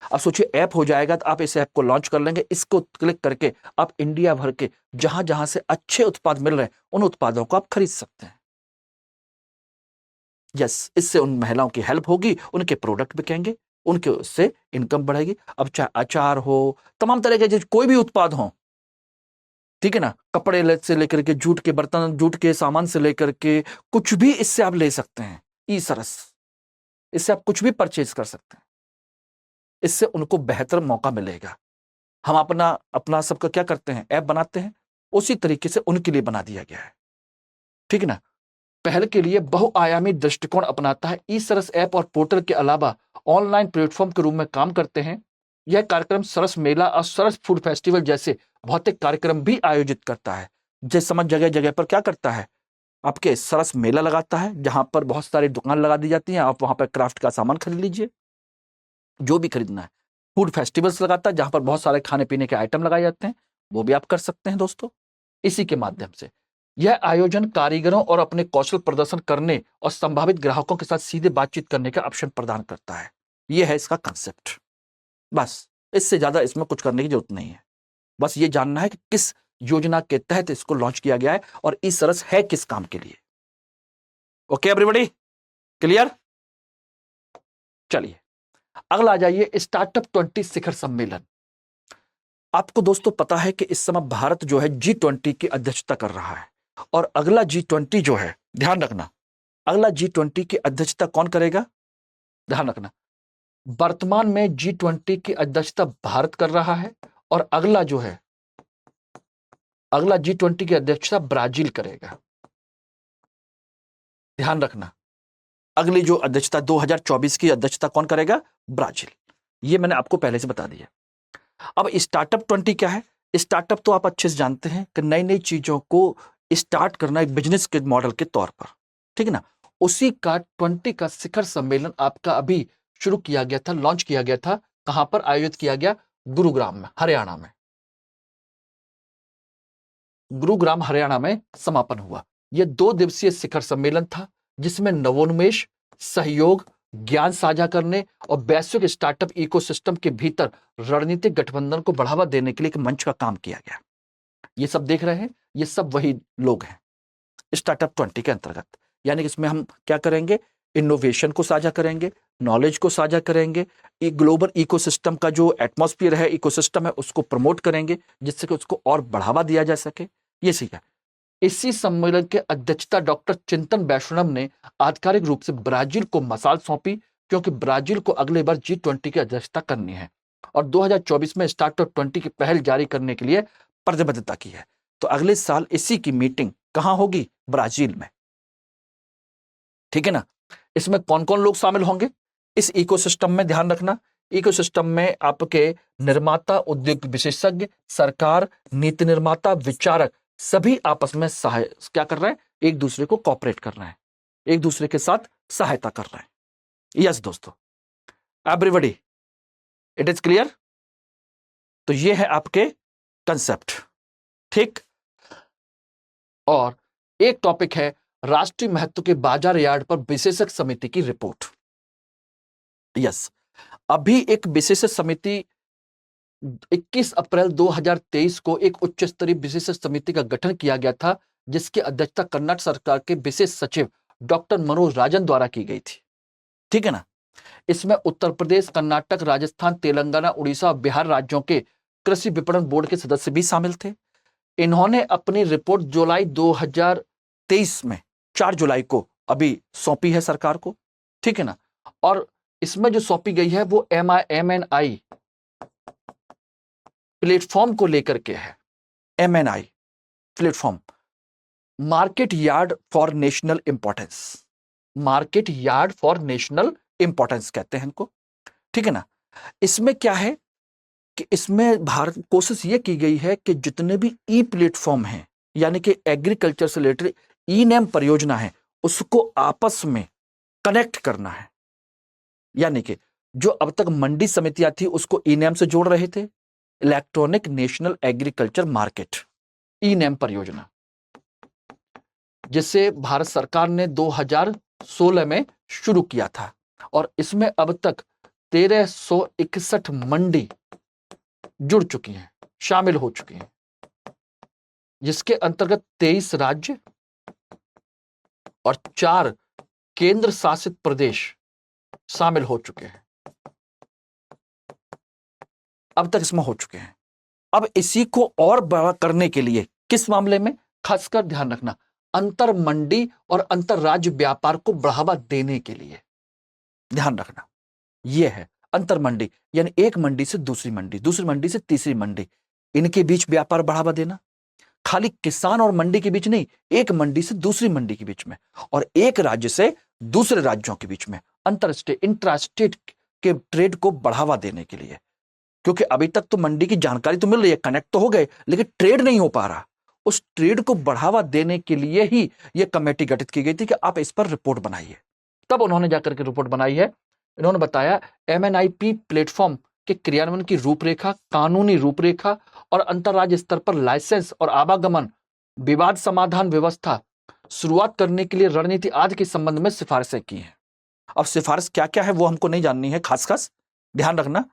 अब सोचिए, ऐप हो जाएगा तो आप इस ऐप को लॉन्च कर लेंगे, इसको क्लिक करके आप इंडिया भर के जहां जहां से अच्छे उत्पाद मिल रहे हैं उन उत्पादों को आप खरीद सकते हैं। यस, इससे उन महिलाओं की हेल्प होगी, उनके प्रोडक्ट बिकेंगे, उनके उससे इनकम बढ़ेगी। अब चाहे अचार हो, तमाम तरह के कोई भी उत्पाद हो, ठीक है ना, कपड़े से लेकर के जूट के बर्तन, जूट के सामान से लेकर के कुछ भी इससे आप ले सकते हैं। ई सरस, इससे आप कुछ भी परचेज कर सकते हैं, इससे उनको बेहतर मौका मिलेगा। हम अपना सबका क्या करते हैं? ऐप बनाते हैं, उसी तरीके से उनके लिए बना दिया गया है। ठीक है ना? पहल के लिए बहुआयामी दृष्टिकोण अपनाता है। ई सरस ऐप और पोर्टल के अलावा ऑनलाइन प्लेटफॉर्म के रूप में काम करते हैं। यह कार्यक्रम सरस मेला और सरस फूड फेस्टिवल जैसे भौतिक कार्यक्रम भी आयोजित करता है। जैसे समझ जगह जगह पर क्या करता है? आपके सरस मेला लगाता है जहां पर बहुत सारी दुकान लगा दी जाती हैं, आप वहां पर क्राफ्ट का सामान खरीद लीजिए, जो भी खरीदना है। फूड फेस्टिवल्स लगाता है जहां पर बहुत सारे खाने पीने के आइटम लगाए जाते हैं, वो भी आप कर सकते हैं दोस्तों। इसी के माध्यम से यह आयोजन कारीगरों और अपने कौशल प्रदर्शन करने और संभावित ग्राहकों के साथ सीधे बातचीत करने का ऑप्शन प्रदान करता है। यह है इसका कंसेप्ट। बस इससे ज्यादा इसमें कुछ करने की जरूरत नहीं है। बस ये जानना है कि किस योजना के तहत इसको लॉन्च किया गया है और ई सरस है किस काम के लिए। Okay everybody, clear? चलिए अगला आ जाइए, स्टार्टअप 20 शिखर सम्मेलन। आपको दोस्तों पता है कि इस समय भारत जो है G20 की अध्यक्षता कर रहा है और अगला G20 जो है, ध्यान रखना, अगला G20 की अध्यक्षता कौन करेगा? ध्यान रखना, वर्तमान में G20 की अध्यक्षता भारत कर रहा है और अगला जो है, अगला G20 की अध्यक्षता ब्राजील करेगा। ध्यान रखना, अगली जो अध्यक्षता 2024 की अध्यक्षता कौन करेगा? ब्राजील। ये मैंने आपको पहले से बता दिया। अब स्टार्टअप 20 क्या है? स्टार्टअप तो आप अच्छे से जानते हैं कि नई नई चीजों को स्टार्ट करना एक बिजनेस के मॉडल के तौर पर, ठीक है ना। उसी का 20 का शिखर सम्मेलन आपका अभी शुरू किया गया था, लॉन्च किया गया था। कहां पर आयोजित किया गया? गुरुग्राम में, हरियाणा में। गुरुग्राम हरियाणा में समापन हुआ। यह 2 दिवसीय शिखर सम्मेलन था जिसमें नवोन्मेष, सहयोग, ज्ञान साझा करने और वैश्विक स्टार्टअप इकोसिस्टम के भीतर रणनीतिक गठबंधन को बढ़ावा देने के लिए एक मंच का काम किया गया। ये सब देख रहे हैं, ये सब वही लोग हैं स्टार्टअप 20 के अंतर्गत। यानी कि इसमें हम क्या करेंगे? इनोवेशन को साझा करेंगे, नॉलेज को साझा करेंगे, एक ग्लोबल इकोसिस्टम का जो एटमॉस्फेयर है, इकोसिस्टम है, उसको प्रमोट करेंगे जिससे कि उसको और बढ़ावा दिया जा सके। ये सीखा। इसी सम्मेलन के अध्यक्षता डॉक्टर चिंतन वैष्णव ने आधिकारिक रूप से ब्राजील को मसाल सौंपी, क्योंकि ब्राजील को अगले बार G20 की अध्यक्षता करनी है और 2024 में स्टार्टअप 20 की पहल जारी करने के लिए प्रतिबद्धता की है। तो अगले साल इसी की मीटिंग कहां होगी? ब्राजील में, ठीक है ना। इसमें कौन कौन लोग शामिल होंगे इस इकोसिस्टम में? ध्यान रखना, इकोसिस्टम में आपके निर्माता, उद्योग विशेषज्ञ, सरकार, नीति निर्माता, विचारक सभी आपस में क्या कर रहे हैं? एक दूसरे को कॉपरेट कर रहे हैं, एक दूसरे के साथ सहायता कर रहे हैं। यस दोस्तों, एवरीबॉडी, इट इज क्लियर? तो ये है आपके कंसेप्ट, ठीक। और एक टॉपिक है राष्ट्रीय महत्व के बाजार यार्ड पर विशेषज्ञ समिति की रिपोर्ट। यस, अभी एक विशेषज्ञ समिति 21 अप्रैल 2023 को एक उच्च स्तरीय विशेषज्ञ समिति का गठन किया गया था, जिसकी अध्यक्षता कर्नाटक सरकार के विशेष सचिव डॉक्टर मनोज राजन द्वारा की गई थी, ठीक है ना। इसमें उत्तर प्रदेश, कर्नाटक, राजस्थान, तेलंगाना, उड़ीसा और बिहार राज्यों के कृषि विपणन बोर्ड के सदस्य भी शामिल थे। इन्होंने अपनी रिपोर्ट जुलाई 2023 में 4 जुलाई को अभी सौंपी है सरकार को, ठीक है ना। और इसमें जो सौंपी गई है वो MNI प्लेटफॉर्म को लेकर के है। MNI platform, market yard for national importance, market yard for national importance कहते हैं इनको, ठीक है ना। इसमें क्या है कि इसमें भारत कोशिश ये की गई है कि जितने भी ई प्लेटफॉर्म हैं, यानी कि एग्रीकल्चर से रिलेटेड ई नेम परियोजना है, उसको आपस में कनेक्ट करना है। यानी कि जो अब तक मंडी समितियां थी उसको ई नेम से जोड़ रहे थे, इलेक्ट्रॉनिक नेशनल एग्रीकल्चर मार्केट ई नेम परियोजना, जिसे भारत सरकार ने 2016 में शुरू किया था। और इसमें अब तक 1361 मंडी जुड़ चुकी हैं, शामिल हो चुकी हैं, जिसके अंतर्गत 23 राज्य और 4 केंद्र शासित प्रदेश शामिल हो चुके हैं, अब तक इसमें हो चुके हैं। अब इसी को और बड़ा करने के लिए किस मामले में? खासकर ध्यान रखना, अंतर मंडी और अंतर राज्य व्यापार को बढ़ावा देने के लिए ध्यान रखना। यह है अंतर मंडी, यानी एक मंडी से दूसरी मंडी, दूसरी मंडी से तीसरी मंडी, इनके बीच व्यापार बढ़ावा देना। खाली किसान और मंडी के बीच नहीं, एक मंडी से दूसरी मंडी के बीच में, और एक राज्य से दूसरे राज्यों के बीच में अंतर स्टेट, इंट्रास्टेट के ट्रेड को बढ़ावा देने के लिए। क्योंकि अभी तक तो मंडी की जानकारी तो मिल रही है, कनेक्ट तो हो गए, लेकिन ट्रेड नहीं हो पा रहा। उस ट्रेड को बढ़ावा देने के लिए ही यह कमेटी गठित की गई थी कि आप इस पर रिपोर्ट बनाइए। तब उन्होंने जाकर के रिपोर्ट बनाई है। इन्होंने बताया MNIP प्लेटफॉर्म के क्रियान्वयन की रूपरेखा, कानूनी रूपरेखा और अंतर्राज्य स्तर पर लाइसेंस और आवागमन, विवाद समाधान व्यवस्था शुरुआत करने के लिए रणनीति आदि के संबंध में सिफारिशें की हैं। अब सिफारिश क्या क्या है वो हमको नहीं जाननी है, खास ध्यान रखना,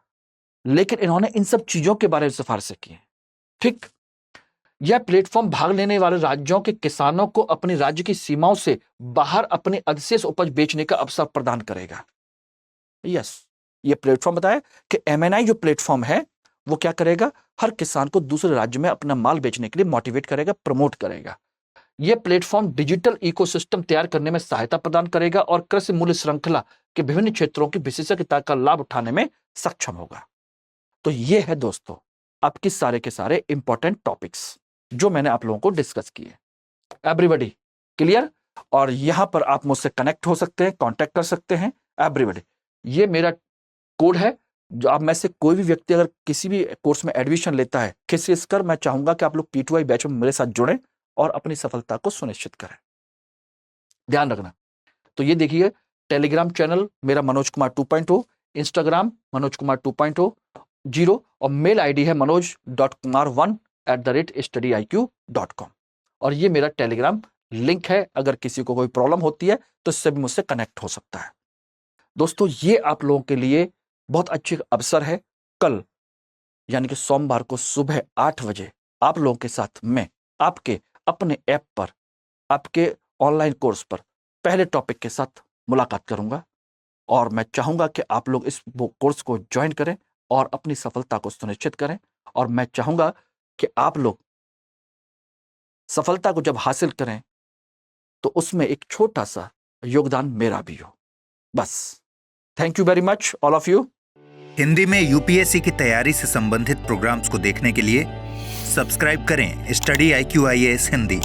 लेकिन इन्होंने इन सब चीजों के बारे में सिफारिशें की हैं, ठीक। यह प्लेटफॉर्म भाग लेने वाले राज्यों के किसानों को अपने राज्य की सीमाओं से बाहर अपनी अधिशेष उपज बेचने का अवसर प्रदान करेगा। यस, ये प्लेटफॉर्म बताया कि MNI जो प्लेटफॉर्म है वो क्या करेगा? हर किसान को दूसरे राज्य में अपना माल बेचने के लिए मोटिवेट करेगा, प्रमोट करेगा। यह प्लेटफॉर्म डिजिटल इकोसिस्टम तैयार करने में सहायता प्रदान करेगा और कृषि मूल्य श्रृंखला के विभिन्न क्षेत्रों की विशेषज्ञता का लाभ उठाने में सक्षम होगा। तो ये है दोस्तों आपके सारे के सारे इंपॉर्टेंट टॉपिक्स जो मैंने आप लोगों को डिस्कस किए। Everybody clear? और यहाँ पर आप मुझसे कनेक्ट हो सकते हैं, कांटेक्ट कर सकते हैं एवरीबॉडी। ये मेरा कोड है। जो आप में से कोई भी व्यक्ति अगर किसी भी कोर्स में एडमिशन लेता है, खिसकर मैं चाहूंगा कि आप लोग P2I बैच में मेरे साथ जुड़ें और अपनी सफलता को सुनिश्चित करें। ध्यान रखना। तो ये देखिए, टेलीग्राम चैनल मेरा मनोज कुमार 2.0, इंस्टाग्राम मनोज कुमार 2.0 और मेल आईडी है manoj.kumar1@studiiq.com। और ये मेरा टेलीग्राम लिंक है। अगर किसी को कोई प्रॉब्लम होती है तो इससे भी मुझसे कनेक्ट हो सकता है। दोस्तों, ये आप लोगों के लिए बहुत अच्छी अवसर है। कल यानी कि सोमवार को सुबह 8 बजे आप लोगों के साथ मैं आपके अपने ऐप पर, आपके ऑनलाइन कोर्स पर पहले टॉपिक के साथ मुलाकात करूंगा। और मैं चाहूंगा कि आप लोग इस कोर्स को ज्वाइन करें और अपनी सफलता को सुनिश्चित करें। और मैं चाहूंगा कि आप लोग सफलता को जब हासिल करें तो उसमें एक छोटा सा योगदान मेरा भी हो। बस, thank you very much all of you.
Hindi में यूपीएससी की तैयारी से संबंधित प्रोग्राम्स को देखने के लिए सब्सक्राइब करें स्टडी IQ IAS हिंदी।